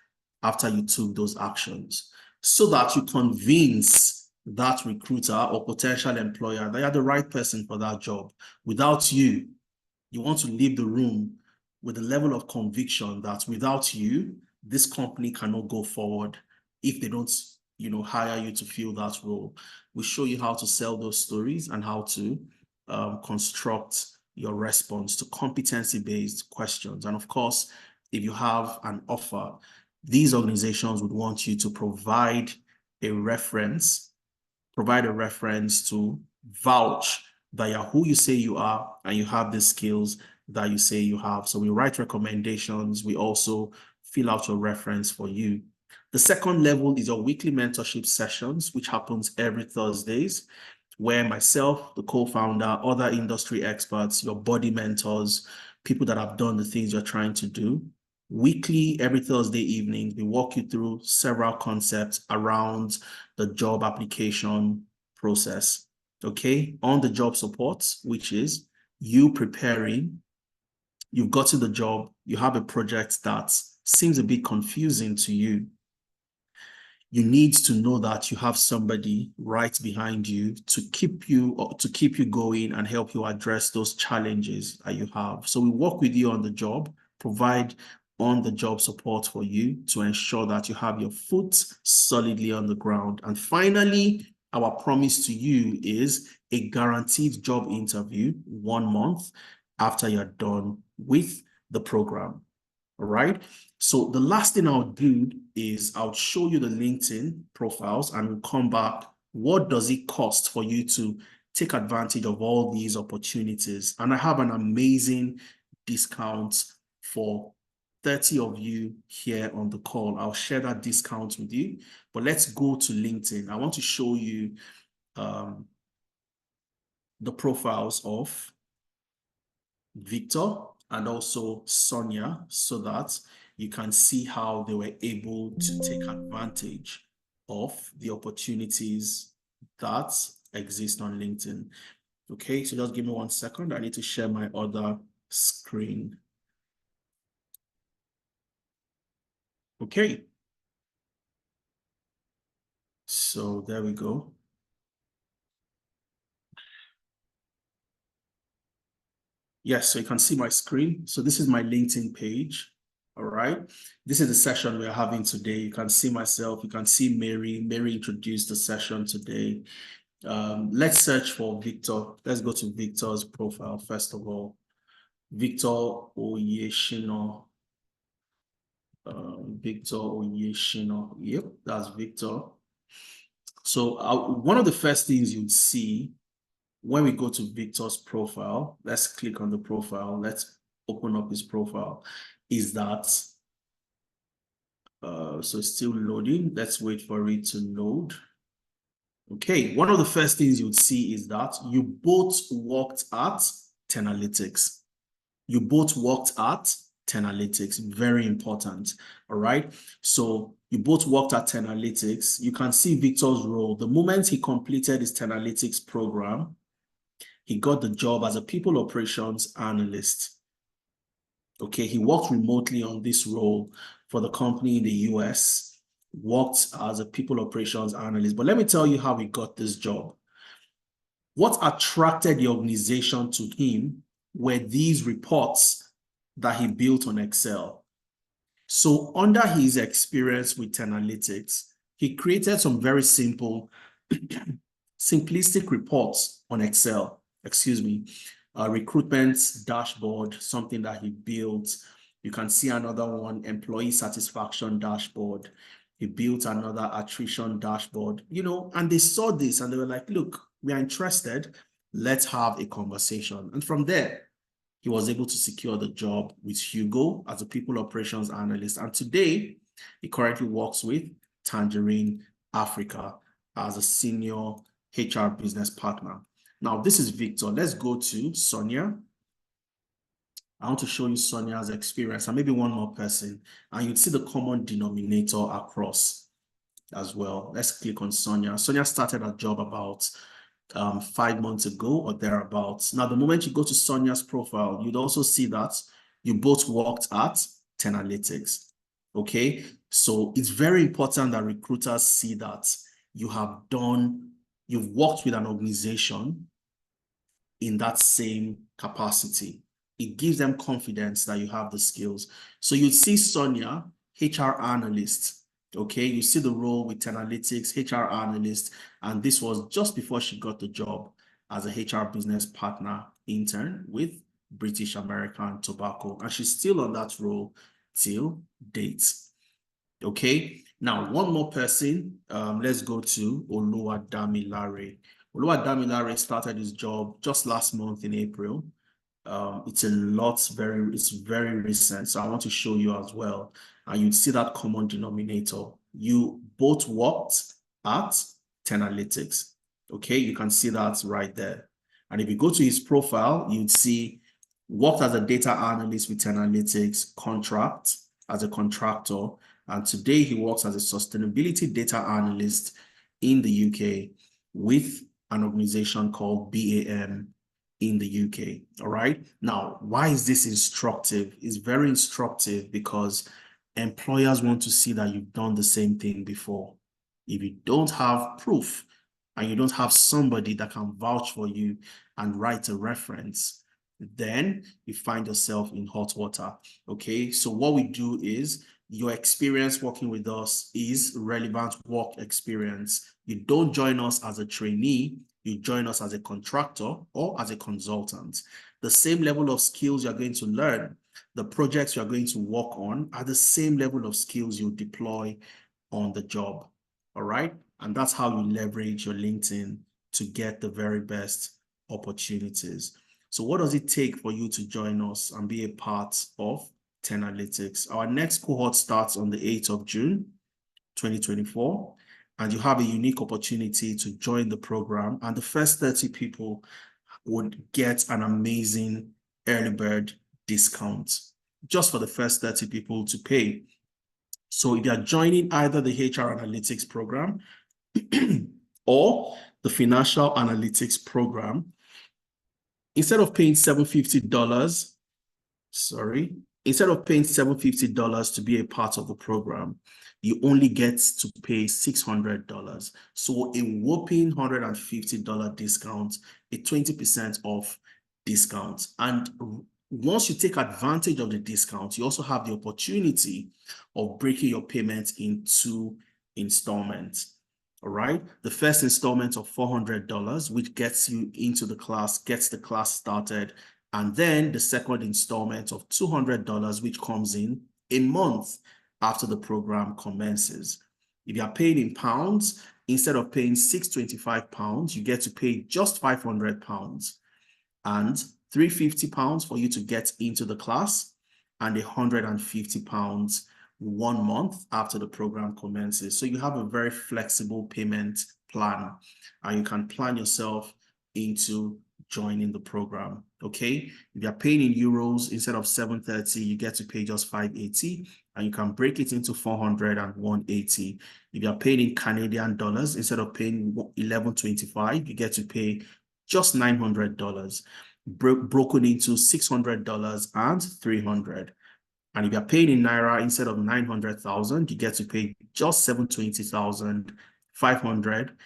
after you took those actions, so that you convince that recruiter or potential employer that you're the right person for that job. Without you, you want to leave the room with a level of conviction that without you, this company cannot go forward if they don't, hire you to fill that role. We show you how to sell those stories and how to construct your response to competency-based questions. And of course, if you have an offer, these organizations would want you to provide a reference to vouch that you're who you say you are and you have the skills that you say you have. So we write recommendations. We also fill out your reference for you. The second level is your weekly mentorship sessions, which happens every Thursdays, where myself, the co-founder, other industry experts, your body mentors, people that have done the things you're trying to do, weekly, every Thursday evening, we walk you through several concepts around the job application process. Okay, on the job support, which is you preparing, you've gotten the job, you have a project that seems a bit confusing to you. You need to know that you have somebody right behind you to keep you going and help you address those challenges that you have. So we work with you on the job, provide on-the-job support for you to ensure that you have your foot solidly on the ground. And finally, our promise to you is a guaranteed job interview 1 month after you're done with the program. All right. So the last thing I'll do is I'll show you the LinkedIn profiles and we'll come back. What does it cost for you to take advantage of all these opportunities? And I have an amazing discount for 30 of you here on the call. I'll share that discount with you, but let's go to LinkedIn. I want to show you the profiles of Victor and also Sonia so that you can see how they were able to take advantage of the opportunities that exist on LinkedIn. Okay, so just give me 1 second. I need to share my other screen. Okay. So there we go. Yes, so you can see my screen. So this is my LinkedIn page. All right. This is the session we're having today. You can see myself. You can see Mary. Mary introduced the session today. Let's search for Victor. Let's go to Victor's profile first of all. Victor Oyeshino. Victor Oyeshino. Yep, that's Victor. So one of the first things you'd see when we go to Victor's profile, let's click on the profile. Let's open up his profile. Is that, so it's still loading. Let's wait for it to load. Okay, one of the first things you'd see is that you both worked at Tenalytics. You both worked at Tenalytics, very important, all right? So you both worked at Tenalytics. You can see Victor's role. The moment he completed his Tenalytics program, he got the job as a people operations analyst. Okay, he worked remotely on this role for the company in the US, worked as a people operations analyst. But let me tell you how he got this job. What attracted the organization to him were these reports that he built on Excel. So under his experience with Tenalytics, he created some very simple, simplistic reports on Excel. Excuse me, recruitment dashboard, something that he built. You can see another one, employee satisfaction dashboard. He built another attrition dashboard, you know, and they saw this and they were like, look, we are interested. Let's have a conversation. And from there, he was able to secure the job with Hugo as a people operations analyst. And today, he currently works with Tangerine Africa as a senior HR business partner. Now, this is Victor. Let's go to Sonia. I want to show you Sonia's experience and maybe one more person. And you'd see the common denominator across as well. Let's click on Sonia. Sonia started her job about 5 months ago or thereabouts. Now, the moment you go to Sonia's profile, you'd also see that you both worked at Tenalytics. Okay, so it's very important that recruiters see that you've worked with an organization in that same capacity. It gives them confidence that you have the skills. So you see Sonia, HR Analyst. Okay, you see the role with Tenalytics, HR Analyst, and this was just before she got the job as a HR business partner intern with British American Tobacco, and she's still on that role till date. Okay, now one more person, let's go to Oluwadamilare. Oluwadamilare started his job just last month in April. It's very recent. So I want to show you as well. And you'd see that common denominator. You both worked at Tenalytics. Okay, you can see that right there. And if you go to his profile, you'd see worked as a data analyst with Tenalytics, contract as a contractor. And today he works as a sustainability data analyst in the UK with an organization called BAM in the UK. All right. Now, why is this instructive? It's very instructive because employers want to see that you've done the same thing before. If you don't have proof and you don't have somebody that can vouch for you and write a reference, then you find yourself in hot water. Okay. So what we do is your experience working with us is relevant work experience. You don't join us as a trainee. You join us as a contractor or as a consultant. The same level of skills you're going to learn, the projects you're going to work on are the same level of skills you deploy on the job. All right. And that's how you leverage your LinkedIn to get the very best opportunities. So what does it take for you to join us and be a part of Tenalytics? Our next cohort starts on the 8th of June, 2024. And you have a unique opportunity to join the program. And the first 30 people would get an amazing early bird discount just for the first 30 people to pay. So if you're joining either the HR Analytics program or the Financial Analytics program, instead of paying $750, instead of paying $750 to be a part of the program, you only get to pay $600. So a whopping $150 discount, a 20% off discount. And once you take advantage of the discount, you also have the opportunity of breaking your payments into installments. All right. The first installment of $400, which gets you into the class, gets the class started. And then the second installment of $200, which comes in a month after the program commences. If you are paying in pounds, instead of paying £625, you get to pay just £500 and £350 for you to get into the class and £150 1 month after the program commences. So you have a very flexible payment plan and you can plan yourself into joining the program. Okay, if you're paying in euros, instead of 730, you get to pay just 580 and you can break it into 400 and 180. If you're paying in Canadian dollars, instead of paying 1125, you get to pay just $900, broken into $600 and $300. And if you're paying in Naira, instead of 900,000, you get to pay just 720,500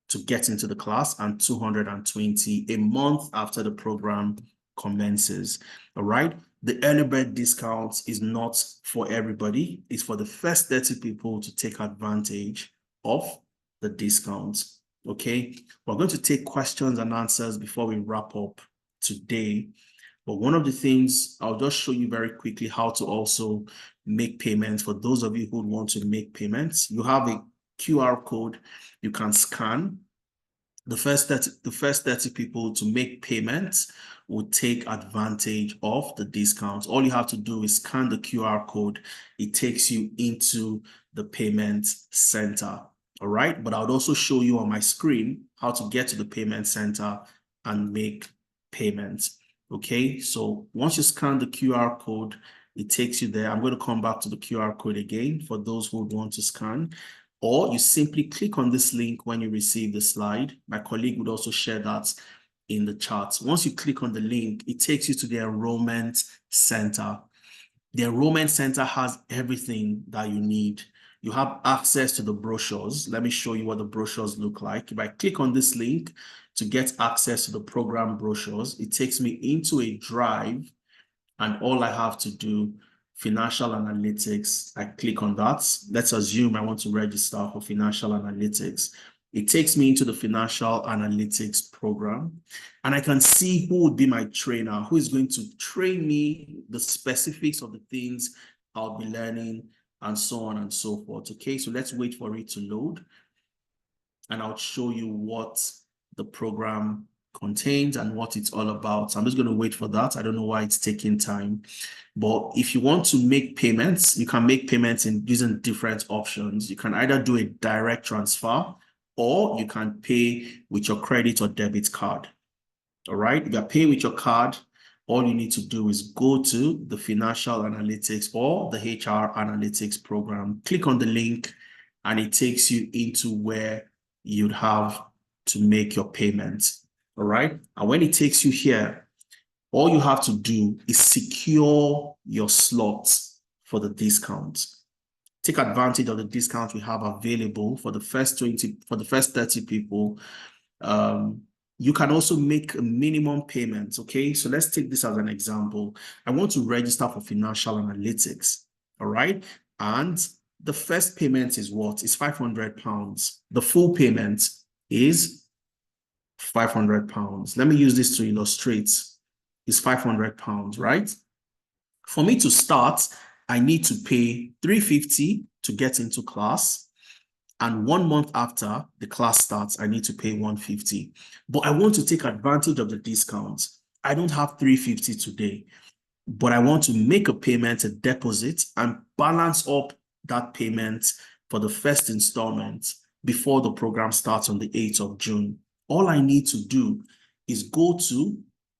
to get into the class and 220 a month after the program commences. All right. The early bird discount is not for everybody. It's for the first 30 people to take advantage of the discount. Okay. We're going to take questions and answers before we wrap up today. But one of the things, I'll just show you very quickly how to also make payments. For those of you who want to make payments, you have a QR code you can scan. The first 30 people to make payments will take advantage of the discounts. All you have to do is scan the QR code. It takes you into the payment center. All right. But I'll also show you on my screen how to get to the payment center and make payments. Okay. So once you scan the QR code, it takes you there. I'm going to come back to the QR code again for those who want to scan. Or you simply click on this link when you receive the slide. My colleague would also share that in the chat. Once you click on the link, it takes you to the enrollment center. The enrollment center has everything that you need. You have access to the brochures. Let me show you what the brochures look like. If I click on this link to get access to the program brochures, it takes me into a drive, and all I have to do, financial analytics, I click on that. Let's assume I want to register for financial analytics. It takes me into the financial analytics program, and I can see who would be my trainer, who is going to train me, the specifics of the things I'll be learning, and so on and so forth. Okay, so let's wait for it to load, and I'll show you what the program contains and what it's all about. So I'm just going to wait for that. I don't know why it's taking time. But if you want to make payments, you can make payments in using different options. You can either do a direct transfer or you can pay with your credit or debit card. All right. If you're paying with your card, all you need to do is go to the Financial Analytics or the HR Analytics program, click on the link, and it takes you into where you'd have to make your payments. All right. And when it takes you here, all you have to do is secure your slots for the discount. Take advantage of the discount we have available for the first 30 people. You can also make a minimum payment, okay? So let's take this as an example. I want to register for Financial Analytics, all right? And the first payment is what? It's £500. The full payment is £500. Let me use this to illustrate. It's £500, right? For me to start, I need to pay $350 to get into class. And 1 month after the class starts, I need to pay $150. But I want to take advantage of the discount. I don't have $350 today, but I want to make a payment, a deposit, and balance up that payment for the first installment before the program starts on the 8th of June. All I need to do is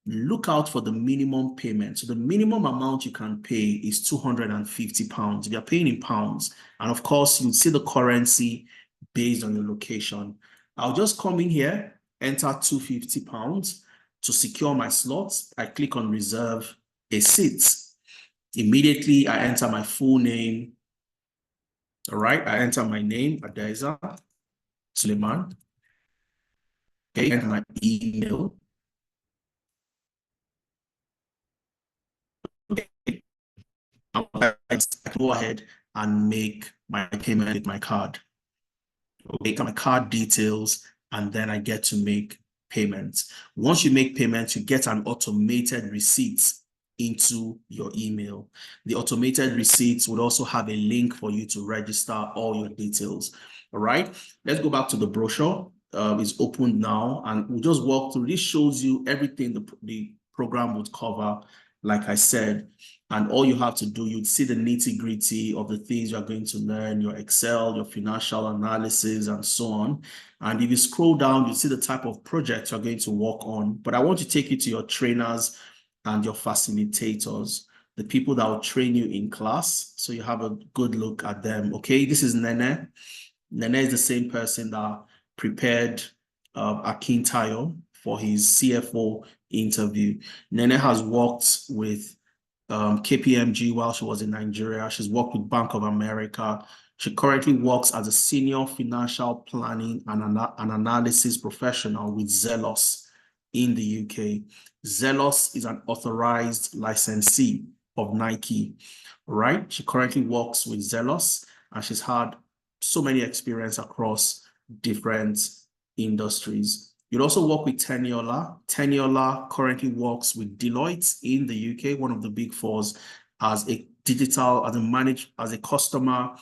look out for the minimum payment. So the minimum amount you can pay is £250 if you're paying in pounds. And of course, you'll see the currency based on your location. I'll just come in here, enter £250 to secure my slots. I click on reserve a seat. Immediately, I enter my full name. All right, I enter my name, Adeza Suleiman. Okay, enter my email. Okay, I can go ahead and make my payment with my card. Okay, my card details, and then I get to make payments. Once you make payments, you get an automated receipt into your email. The automated receipts would also have a link for you to register all your details. All right, let's go back to the brochure. It's opened now, and we'll just walk through. This shows you everything the program would cover, like I said. And all you have to do, you'd see the nitty-gritty of the things you're going to learn, your Excel, your financial analysis, and so on. And if you scroll down, you see the type of projects you're going to work on. But I want to take you to your trainers and your facilitators, the people that will train you in class, so you have a good look at them. Okay, this is Nene. Nene is the same person that prepared Akintayo for his CFO interview. Nene has worked with KPMG while she was in Nigeria. She's worked with Bank of America. She currently works as a senior financial planning and analysis professional with Zelos in the UK. Zelos is an authorized licensee of Nike, right? She currently works with Zelos, and she's had so many experience across different industries. You'd also work with Teniola. Teniola currently works with Deloitte in the UK, one of the big fours, as a customer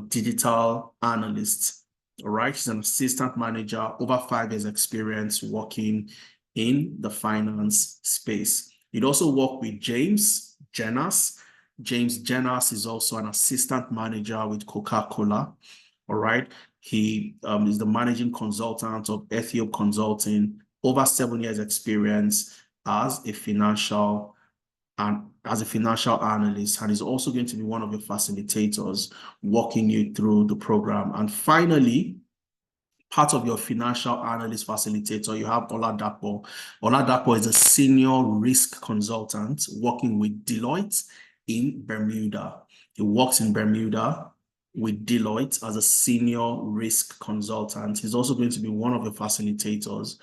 digital analyst. All right, she's an assistant manager, over 5 years experience working in the finance space. You'd also work with James Jenas. James Jenas is also an assistant manager with Coca-Cola. All right. He is the managing consultant of Ethiop Consulting, over 7 years experience as a financial analyst, and is also going to be one of your facilitators walking you through the program. And finally, part of your financial analyst facilitator, you have Oladapo. Oladapo is a senior risk consultant working with Deloitte in Bermuda. He works in Bermuda with Deloitte as a senior risk consultant. He's also going to be one of the facilitators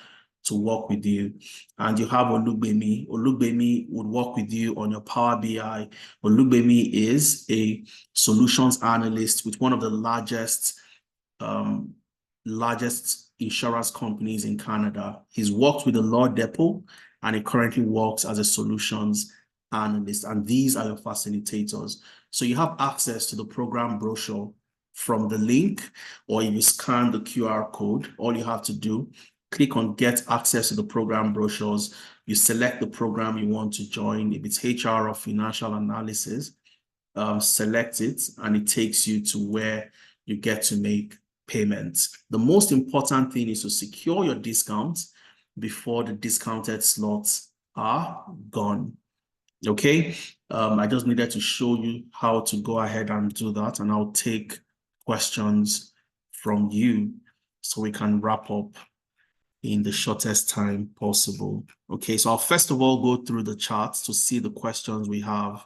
to work with you. And you have Olugbemi. Olugbemi would work with you on your Power BI. Olugbemi is a solutions analyst with one of the largest insurance companies in Canada. He's worked with the Law Depot, and he currently works as a solutions analyst. And these are your facilitators. So you have access to the program brochure from the link, or if you scan the QR code, all you have to do, click on get access to the program brochures. You select the program you want to join. If it's HR or financial analysis, select it, and it takes you to where you get to make payments. The most important thing is to secure your discount before the discounted slots are gone. Okay, I just needed to show you how to go ahead and do that, and I'll take questions from you so we can wrap up in the shortest time possible. Okay, so I'll first of all go through the charts to see the questions we have.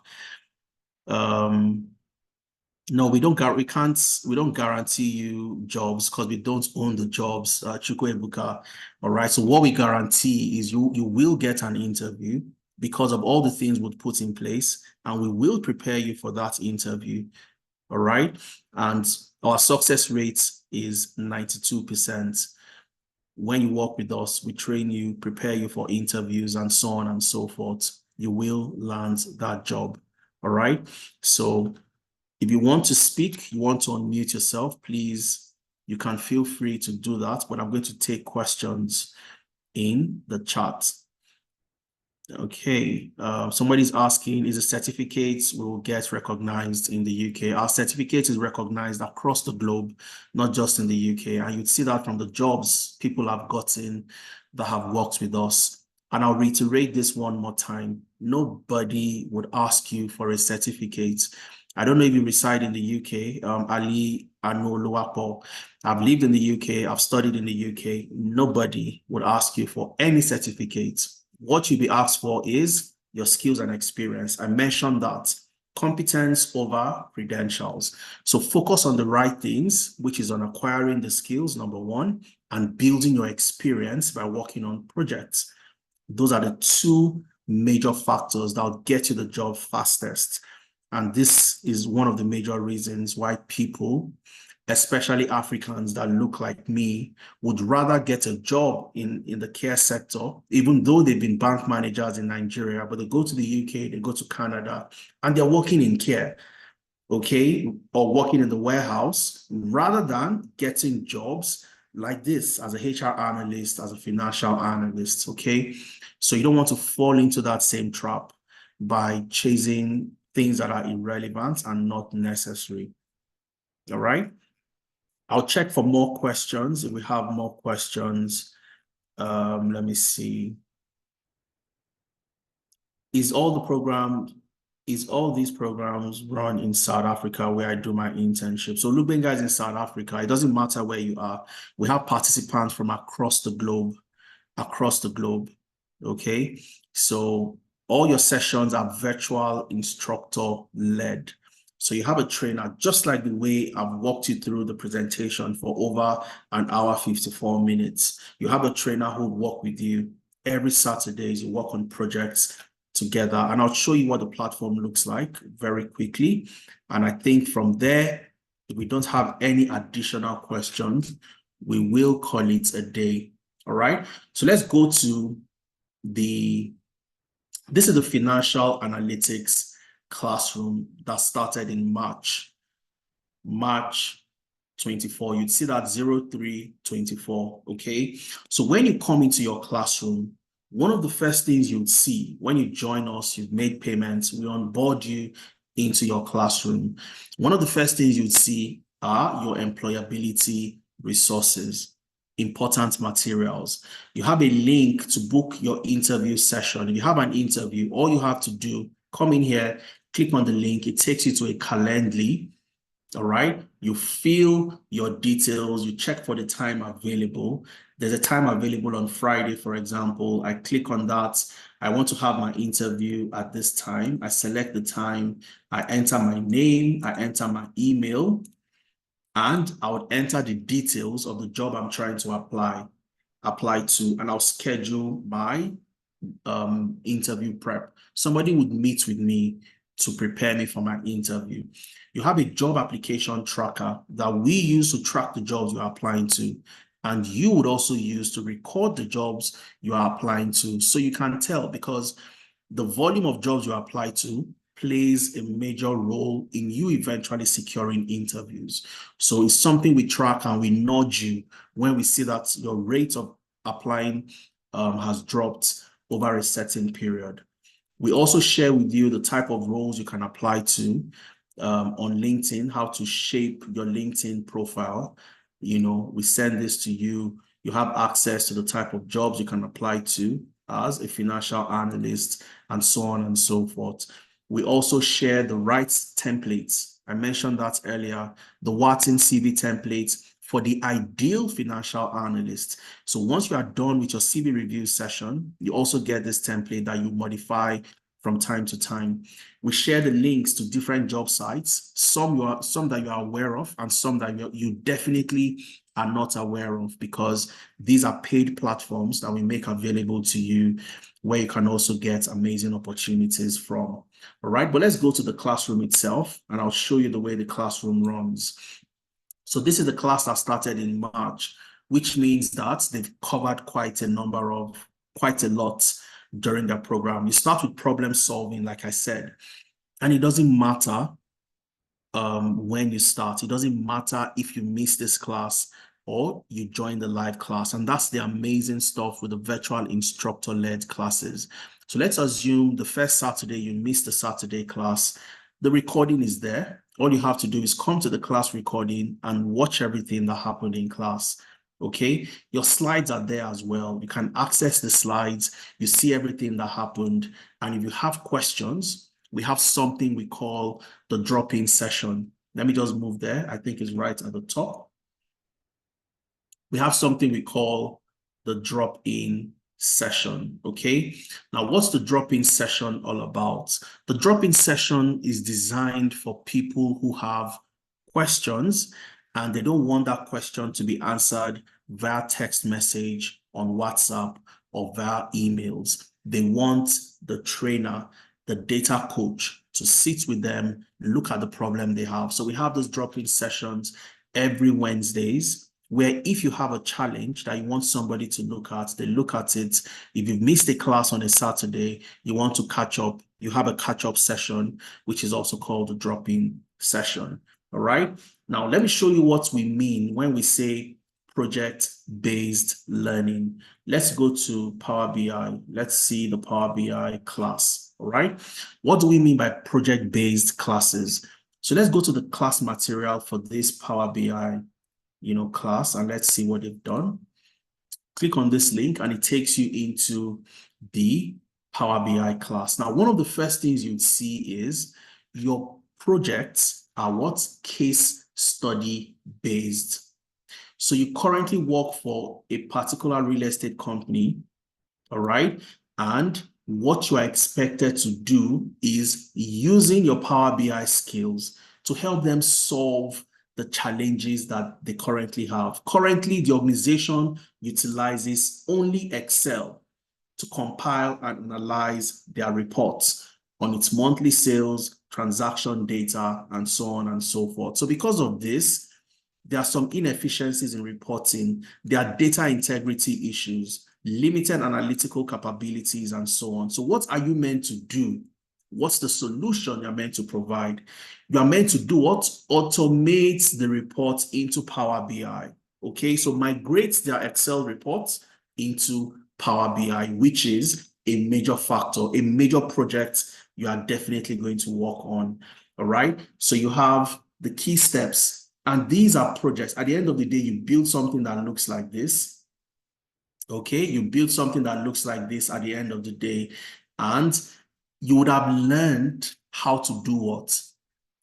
No, we don't guarantee you jobs because we don't own the jobs, Chukwuebuka. All right. So what we guarantee is you will get an interview because of all the things we've put in place, and we will prepare you for that interview. All right. And our success rate is 92%. When you work with us, we train you, prepare you for interviews, and so on and so forth. You will land that job. All right. So if you want to speak, you want to unmute yourself, please, you can feel free to do that, but I'm going to take questions in the chat. Okay, somebody's asking, is the certificates will get recognized in the UK? Our certificate is recognized across the globe, not just in the UK. And you'd see that from the jobs people have gotten that have worked with us. And I'll reiterate this one more time. Nobody would ask you for a certificate. I don't know if you reside in the UK, Ali Anoluwapo. I've lived in the UK, I've studied in the UK. Nobody would ask you for any certificate. What you'll be asked for is your skills and experience. I mentioned that competence over credentials. So focus on the right things, which is on acquiring the skills, number one, and building your experience by working on projects. Those are the two major factors that will get you the job fastest. And this is one of the major reasons why people, especially Africans that look like me, would rather get a job in the care sector, even though they've been bank managers in Nigeria, but they go to the UK, they go to Canada, and they're working in care, okay, or working in the warehouse, rather than getting jobs like this as a HR analyst, as a financial analyst, okay? So you don't want to fall into that same trap by chasing things that are irrelevant and not necessary. All right. I'll check for more questions. If we have more questions, let me see. Is all these programs run in South Africa where I do my internship? So Lubenga is in South Africa. It doesn't matter where you are. We have participants from across the globe, okay? So all your sessions are virtual instructor led. So you have a trainer, just like the way I've walked you through the presentation for over an hour, 54 minutes. You have a trainer who will work with you every Saturday. You work on projects together, and I'll show you what the platform looks like very quickly. And I think from there, if we don't have any additional questions, we will call it a day. All right. So let's go to this is the financial analytics classroom that started in March 24. You'd see that 0324. Okay. So when you come into your classroom, one of the first things you'd see when you join us, you've made payments, we onboard you into your classroom. One of the first things you'd see are your employability resources, important materials. You have a link to book your interview session. If you have an interview, all you have to do, come in here, click on the link. It takes you to a Calendly. All right. You fill your details. You check for the time available. There's a time available on Friday, for example. I click on that. I want to have my interview at this time. I select the time. I enter my name. I enter my email. And I would enter the details of the job I'm trying to apply to, and I'll schedule my interview prep. Somebody would meet with me to prepare me for my interview. You have a job application tracker that we use to track the jobs you're applying to, and you would also use to record the jobs you are applying to, so you can tell, because the volume of jobs you apply to plays a major role in you eventually securing interviews. So it's something we track, and we nudge you when we see that your rate of applying has dropped over a certain period. We also share with you the type of roles you can apply to on LinkedIn, how to shape your LinkedIn profile. You know, we send this to you. You have access to the type of jobs you can apply to as a financial analyst, and so on and so forth. We also share the right templates. I mentioned that earlier, the Wharton CV templates for the ideal financial analyst. So once you are done with your CV review session, you also get this template that you modify from time to time. We share the links to different job sites, some that you are aware of, and some that you definitely are not aware of, because these are paid platforms that we make available to you, where you can also get amazing opportunities from. All right, but let's go to the classroom itself, and I'll show you the way the classroom runs. So this is the class that started in March, which means that they've covered quite a lot during their program. You start with problem solving, like I said, and it doesn't matter when you start. It doesn't matter if you miss this class or you join the live class. And that's the amazing stuff with the virtual instructor-led classes. So let's assume the first Saturday you missed the Saturday class. The recording is there. All you have to do is come to the class recording and watch everything that happened in class. Okay, your slides are there as well. You can access the slides. You see everything that happened. And if you have questions, we have something we call the drop-in session. Let me just move there. I think it's right at the top. We have something we call the drop-in session. Okay, now what's the drop-in session all about? The drop-in session is designed for people who have questions and they don't want that question to be answered via text message on WhatsApp or via emails. They want the trainer, the data coach, to sit with them, look at the problem they have. So we have those drop-in sessions every Wednesdays, where if you have a challenge that you want somebody to look at, they look at it. If you've missed a class on a Saturday, you want to catch up, you have a catch-up session, which is also called the drop-in session. All right. Now, let me show you what we mean when we say project-based learning. Let's go to Power BI. Let's see the Power BI class. All right. What do we mean by project-based classes? So let's go to the class material for this Power BI, class, and let's see what they've done. Click on this link and it takes you into the Power BI class. Now, one of the first things you'd see is your projects are what? Case study based. So you currently work for a particular real estate company, all right? And what you are expected to do is using your Power BI skills to help them solve the challenges that they currently have. Currently, the organization utilizes only Excel to compile and analyze their reports on its monthly sales, transaction data, and so on and so forth. So because of this, there are some inefficiencies in reporting. There are data integrity issues, limited analytical capabilities, and so on. So what are you meant to do? What's the solution you're meant to provide? You are meant to do what? Automate the reports into Power BI. Okay, so migrate their Excel reports into Power BI, which is a major factor, a major project you are definitely going to work on. All right, so you have the key steps, and these are projects. At the end of the day, you build something that looks like this. Okay, you build something that looks like this at the end of the day, and you would have learned how to do what?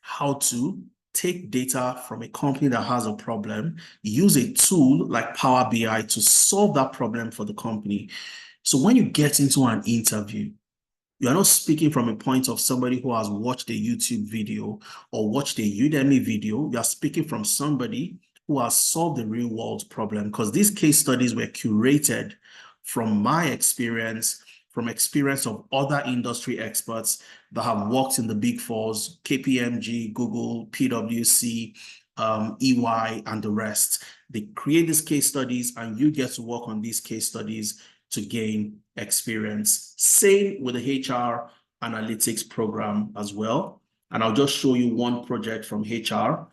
How to take data from a company that has a problem, use a tool like Power BI to solve that problem for the company. So when you get into an interview, you are not speaking from a point of somebody who has watched a YouTube video or watched a Udemy video. You are speaking from somebody who has solved a real world problem, because these case studies were curated from my experience, from experience of other industry experts that have worked in the Big Fours, KPMG, Google, PwC, EY, and the rest. They create these case studies and you get to work on these case studies to gain experience. Same with the HR Analytics program as well. And I'll just show you one project from HR.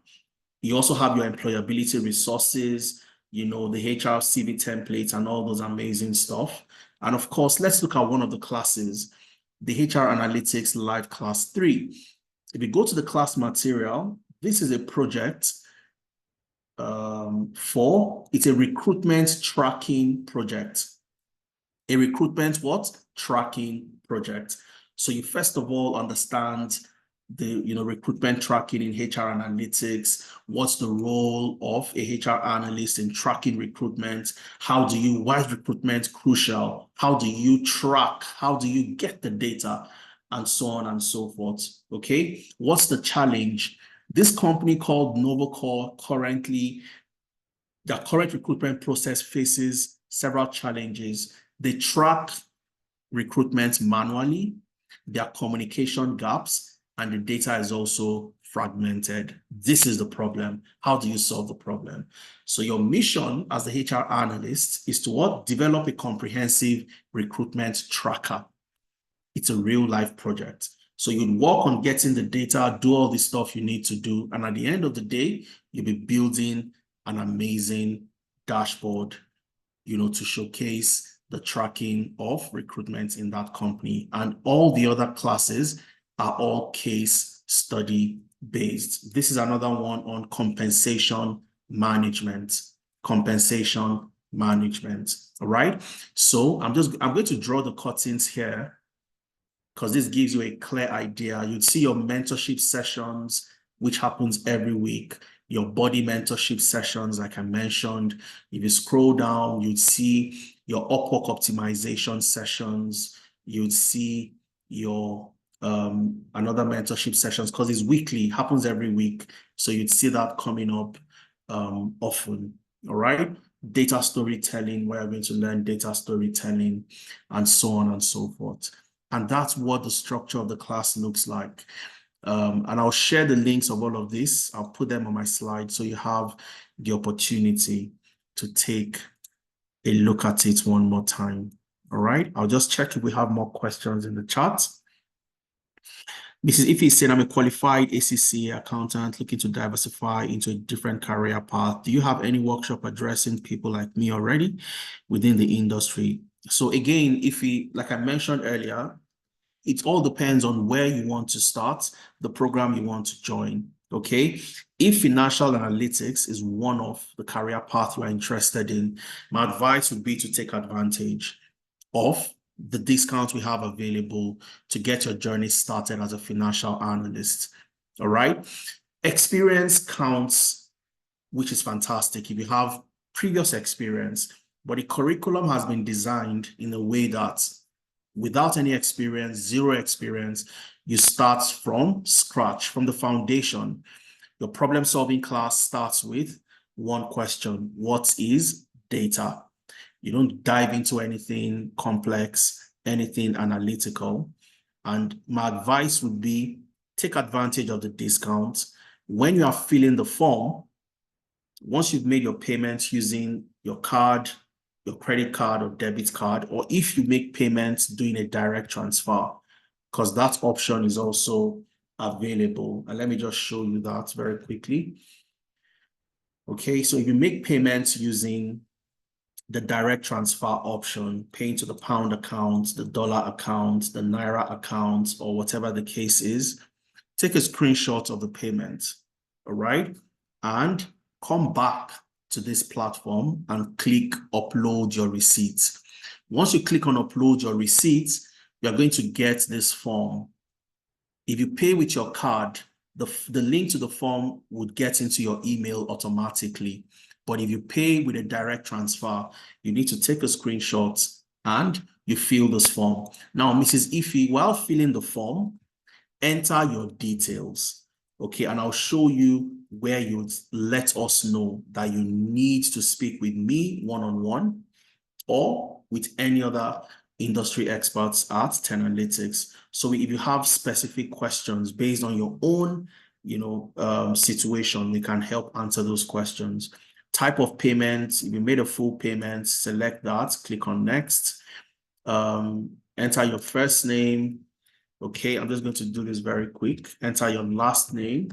You also have your employability resources, you know, the HR CV templates and all those amazing stuff. And of course, let's look at one of the classes, the HR Analytics Live Class 3. If you go to the class material, this is a project it's a recruitment tracking project. A recruitment what? Tracking project. So you first of all understand the recruitment tracking in HR analytics. What's the role of a HR analyst in tracking recruitment? Why is recruitment crucial? How do you track? How do you get the data? And so on and so forth. Okay. What's the challenge? This company called Novocore their current recruitment process faces several challenges. They track recruitment manually, there are communication gaps, and the data is also fragmented. This is the problem. How do you solve the problem? So your mission as the HR analyst is to what? Develop a comprehensive recruitment tracker. It's a real life project. So you'd work on getting the data, do all the stuff you need to do. And at the end of the day, you'll be building an amazing dashboard, to showcase the tracking of recruitment in that company. And all the other classes are all case study based. This is another one on compensation management. Compensation management. All right. So I'm going to draw the curtains here, because this gives you a clear idea. You'd see your mentorship sessions, which happens every week, your body mentorship sessions, like I mentioned. If you scroll down, you'd see your Upwork optimization sessions. You'd see your another mentorship sessions, because it's weekly, happens every week. So you'd see that coming up often. All right. Data storytelling, where you're going to learn data storytelling, and so on and so forth. And that's what the structure of the class looks like. And I'll share the links of all of this. I'll put them on my slide so you have the opportunity to take a look at it one more time. All right. I'll just check if we have more questions in the chat. Mrs. Ife said, I'm a qualified ACCA accountant looking to diversify into a different career path. Do you have any workshop addressing people like me already within the industry? So again, like I mentioned earlier, it all depends on where you want to start, the program you want to join, okay? If financial analytics is one of the career paths you are interested in, my advice would be to take advantage of the discounts we have available to get your journey started as a financial analyst, all right? Experience counts, which is fantastic if you have previous experience, but the curriculum has been designed in a way that without any experience, zero experience, you start from scratch, from the foundation. Your problem-solving class starts with one question: what is data? You don't dive into anything complex, anything analytical. And my advice would be, take advantage of the discount. When you are filling the form, once you've made your payments using your card, your credit card or debit card, or if you make payments doing a direct transfer, because that option is also available. And let me just show you that very quickly. Okay, so if you make payments using the direct transfer option, paying to the pound account, the dollar account, the Naira account, or whatever the case is, take a screenshot of the payment, all right? And come back to this platform and click upload your receipts. Once you click on upload your receipts, you're going to get this form. If you pay with your card, the link to the form would get into your email automatically. But if you pay with a direct transfer, you need to take a screenshot and you fill this form. Now, Mrs. Ife, while filling the form, enter your details. Okay, and I'll show you where you let us know that you need to speak with me one-on-one or with any other industry experts at Tenalytics. So if you have specific questions based on your own, situation, we can help answer those questions. Type of payment: if you made a full payment, select that, click on next. Enter your first name. Okay, I'm just going to do this very quick. Enter your last name.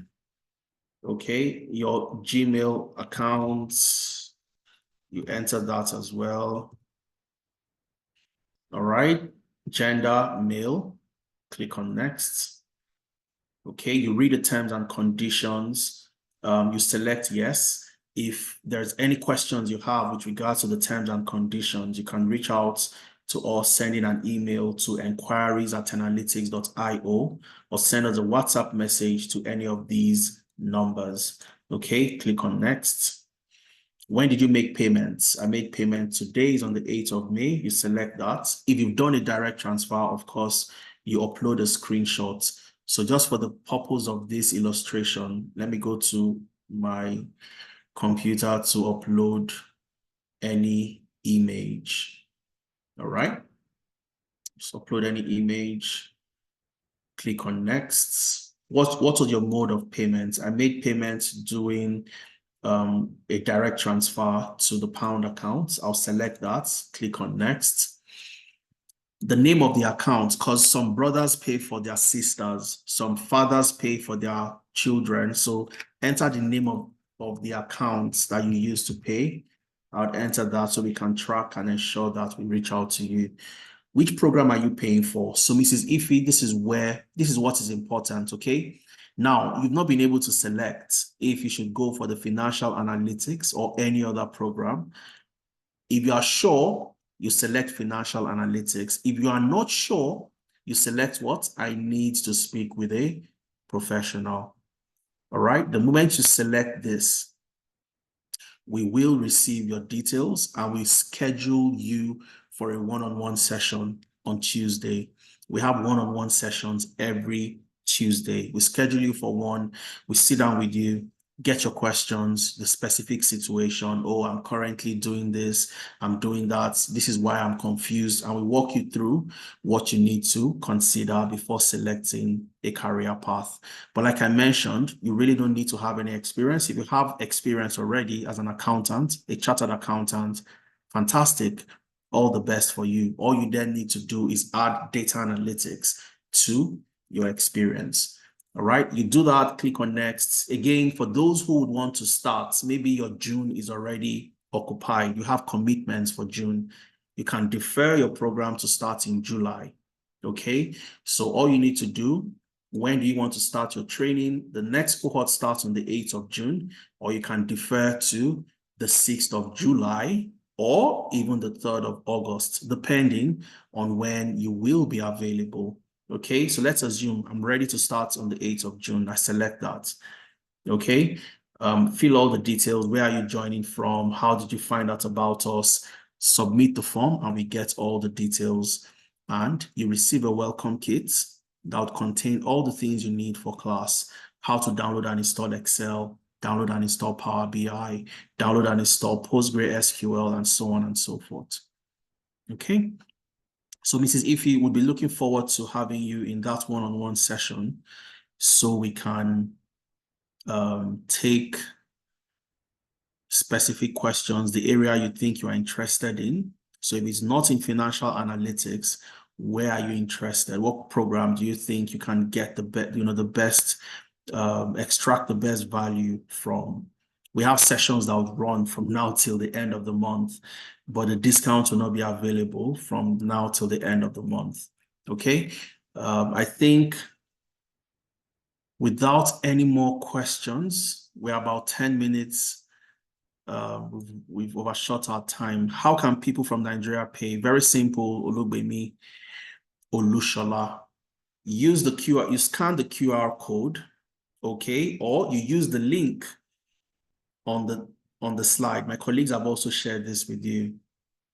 Okay, your Gmail account. You enter that as well. All right, gender, male, click on next. Okay, you read the terms and conditions. You select yes. If there's any questions you have with regards to the terms and conditions, you can reach out to us, sending an email to enquiries@tenalytics.io or send us a WhatsApp message to any of these numbers. Okay, click on next. When did you make payments? I made payment today is on the 8th of May. You select that. If you've done a direct transfer, of course, you upload a screenshot. So just for the purpose of this illustration, let me go to my computer to upload any image. All right. Just upload any image. Click on next. What was your mode of payment? I made payments doing a direct transfer to the pound account. I'll select that, click on next. The name of the account, because some brothers pay for their sisters, some fathers pay for their children. So enter the name of the accounts that you use to pay. I'll enter that so we can track and ensure that we reach out to you. Which program are you paying for? So Mrs. Ife, this is what is important, okay? Now, you've not been able to select if you should go for the financial analytics or any other program. If you are sure, you select financial analytics. If you are not sure, you select what? I need to speak with a professional. All right, the moment you select this, we will receive your details and we schedule you for a one-on-one session on Tuesday. We have one-on-one sessions every Tuesday. We schedule you for one. We sit down with you, get your questions, the specific situation. Oh, I'm currently doing this. I'm doing that. This is why I'm confused. And we walk you through what you need to consider before selecting a career path. But like I mentioned, you really don't need to have any experience. If you have experience already as an accountant, a chartered accountant, fantastic. All the best for you. All you then need to do is add data analytics to your experience. All right, you do that, click on next. Again, for those who would want to start, maybe your June is already occupied, you have commitments for June, you can defer your program to start in July. Okay, so all you need to do, when do you want to start your training? The next cohort starts on the 8th of June, or you can defer to the 6th of July, or even the 3rd of August, depending on when you will be available. Okay, so let's assume I'm ready to start on the 8th of June. I select that. Okay, fill all the details. Where are you joining from? How did you find out about us? Submit the form and we get all the details. And you receive a welcome kit that would contain all the things you need for class. How to download and install Excel, download and install Power BI, download and install PostgreSQL, and so on and so forth. Okay. So Mrs. Ife would be looking forward to having you in that one-on-one session so we can take specific questions, the area you think you are interested in. So if it's not in financial analytics, where are you interested? What program do you think you can get the best, extract the best value from? We have sessions that would run from now till the end of the month, but the discount will not be available from now till the end of the month. Okay, I think without any more questions, we're about 10 minutes. We've overshot our time. How can people from Nigeria pay? Very simple, Olugbemi, Olushola. Use the QR, you scan the QR code, okay, or you use the link on the slide. My colleagues have also shared this with you.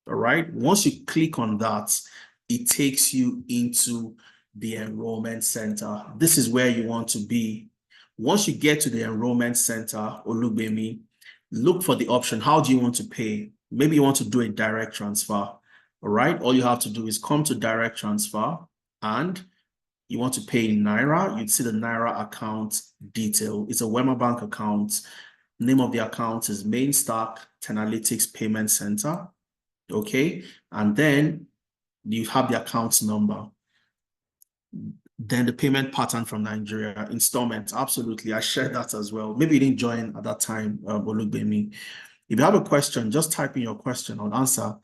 All right. Once you click on that, it takes you into the enrollment center. This is where you want to be. Once you get to the enrollment center, Olugbemi, look for the option. How do you want to pay? Maybe you want to do a direct transfer. All right. All you have to do is come to direct transfer and you want to pay in Naira. You'd see the Naira account detail. It's a Wema Bank account. Name of the account is Mainstack Tenalytics Payment Center. Okay. And then you have the account number. Then the payment pattern from Nigeria, installments. Absolutely. I shared that as well. Maybe you didn't join at that time, Olugbemi. If you have a question, just type in your question or answer.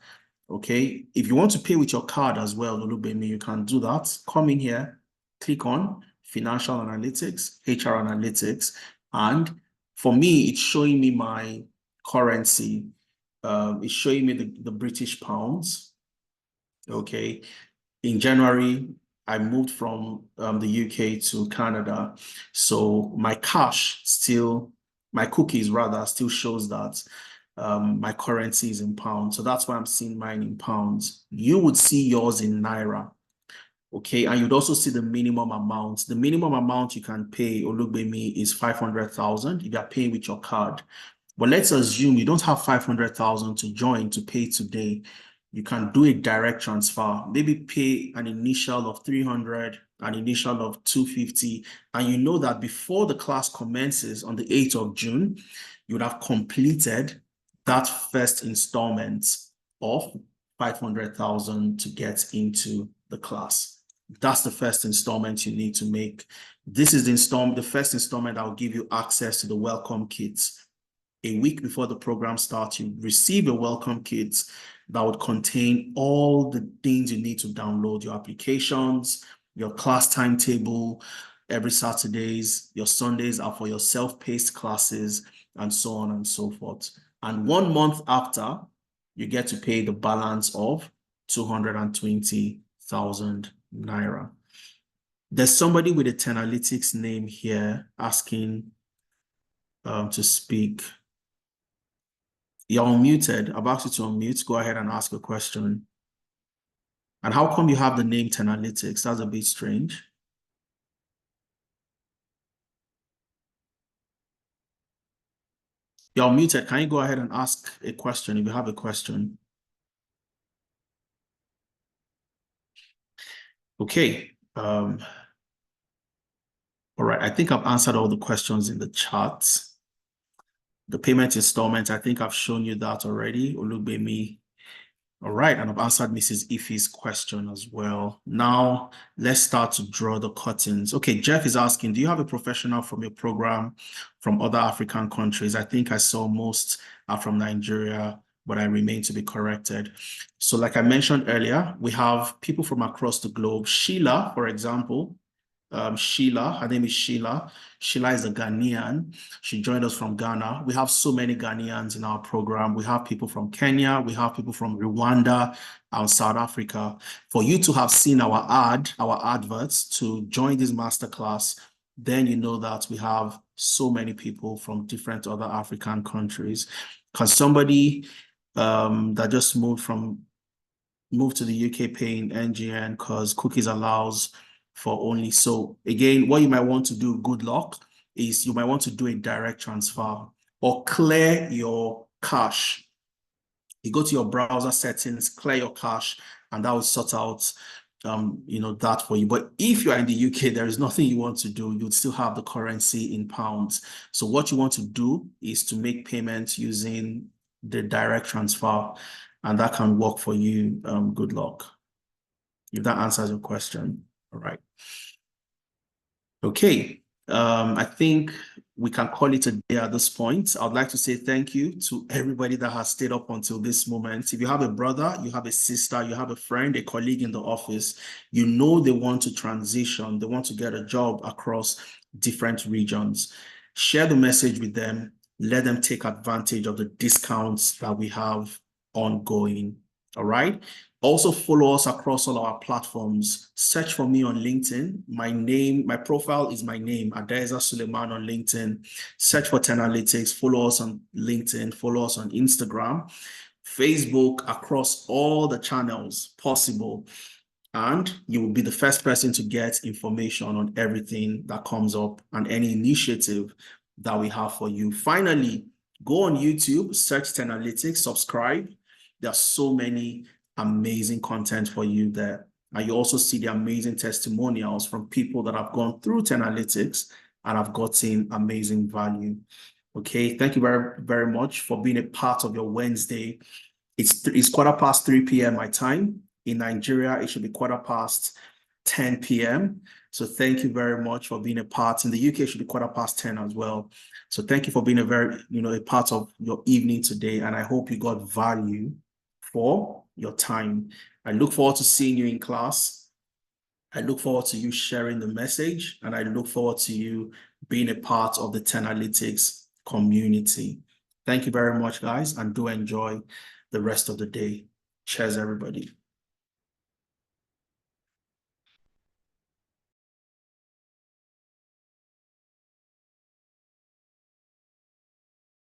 Okay. If you want to pay with your card as well, Olubemi, you can do that. Come in here, click on Financial Analytics, HR Analytics, and for me, it's showing me my currency. It's showing me the British pounds. Okay. In January, I moved from the UK to Canada. So my cash still, my cookies rather, still shows that my currency is in pounds. So that's why I'm seeing mine in pounds. You would see yours in Naira. Okay, and you'd also see the minimum amount. The minimum amount you can pay, Olugbemi, is 500,000 if you're paying with your card. But let's assume you don't have 500,000 to join to pay today. You can do a direct transfer, maybe pay an initial of 300, an initial of 250, and you know that before the class commences on the 8th of June, you would have completed that first installment of 500,000 to get into the class. That's the first installment you need to make. This is the first installment that will give you access to the welcome kits. A week before the program starts, you receive a welcome kit that would contain all the things you need to download: your applications, your class timetable, every Saturdays, your Sundays are for your self-paced classes, and so on and so forth. And 1 month after, you get to pay the balance of 220,000 Naira. There's somebody with a Tenalytics name here asking to speak. You're unmuted. I've asked you to unmute. Go ahead and ask a question. And how come you have the name Tenalytics? That's a bit strange. You're unmuted. Can you go ahead and ask a question if you have a question? Okay. All right. I think I've answered all the questions in the chat. The payment installment, I think I've shown you that already. Olugbemi. All right, and I've answered Mrs. Ife's question as well. Now, let's start to draw the curtains. Okay, Jeff is asking, do you have a professional from your program from other African countries? I think I saw most are from Nigeria, but I remain to be corrected. So like I mentioned earlier, we have people from across the globe. Sheila, for example, Sheila, her name is Sheila. Sheila is a Ghanaian. She joined us from Ghana. We have so many Ghanaians in our program. We have people from Kenya. We have people from Rwanda and South Africa. For you to have seen our adverts to join this masterclass, then you know that we have so many people from different other African countries. Because somebody that just moved to the UK paying NGN because cookies allows for only. So again, what you might want to do, good luck, is you might want to do a direct transfer or clear your cache. You go to your browser settings, clear your cache, and that will sort out that for you. But if you're in the UK, there is nothing you want to do. You'd still have the currency in pounds. So what you want to do is to make payments using the direct transfer, and that can work for you. Good luck. If that answers your question. All right. Okay. I think we can call it a day at this point. I'd like to say thank you to everybody that has stayed up until this moment. If you have a brother, you have a sister, you have a friend, a colleague in the office, you know they want to transition, they want to get a job across different regions, share the message with them, let them take advantage of the discounts that we have ongoing. All right. Also follow us across all our platforms. Search for me on LinkedIn. My profile is my name, Adeza Suleiman on LinkedIn. Search for Tenalytics. Follow us on LinkedIn. Follow us on Instagram, Facebook, across all the channels possible. And you will be the first person to get information on everything that comes up and any initiative that we have for you. Finally, go on YouTube, search Tenalytics, subscribe. There are so many amazing content for you there. And you also see the amazing testimonials from people that have gone through Tenalytics and have gotten amazing value. Okay, thank you very, very much for being a part of your Wednesday. It's 3:15 p.m. my time. In Nigeria, it should be 10:15 p.m. So thank you very much for being a part. In the UK, it should be 10:15 as well. So thank you for being a part of your evening today. And I hope you got value for your time. I look forward to seeing you in class. I look forward to you sharing the message, and I look forward to you being a part of the Tenalytics community. Thank you very much, guys, and do enjoy the rest of the day. Cheers, everybody.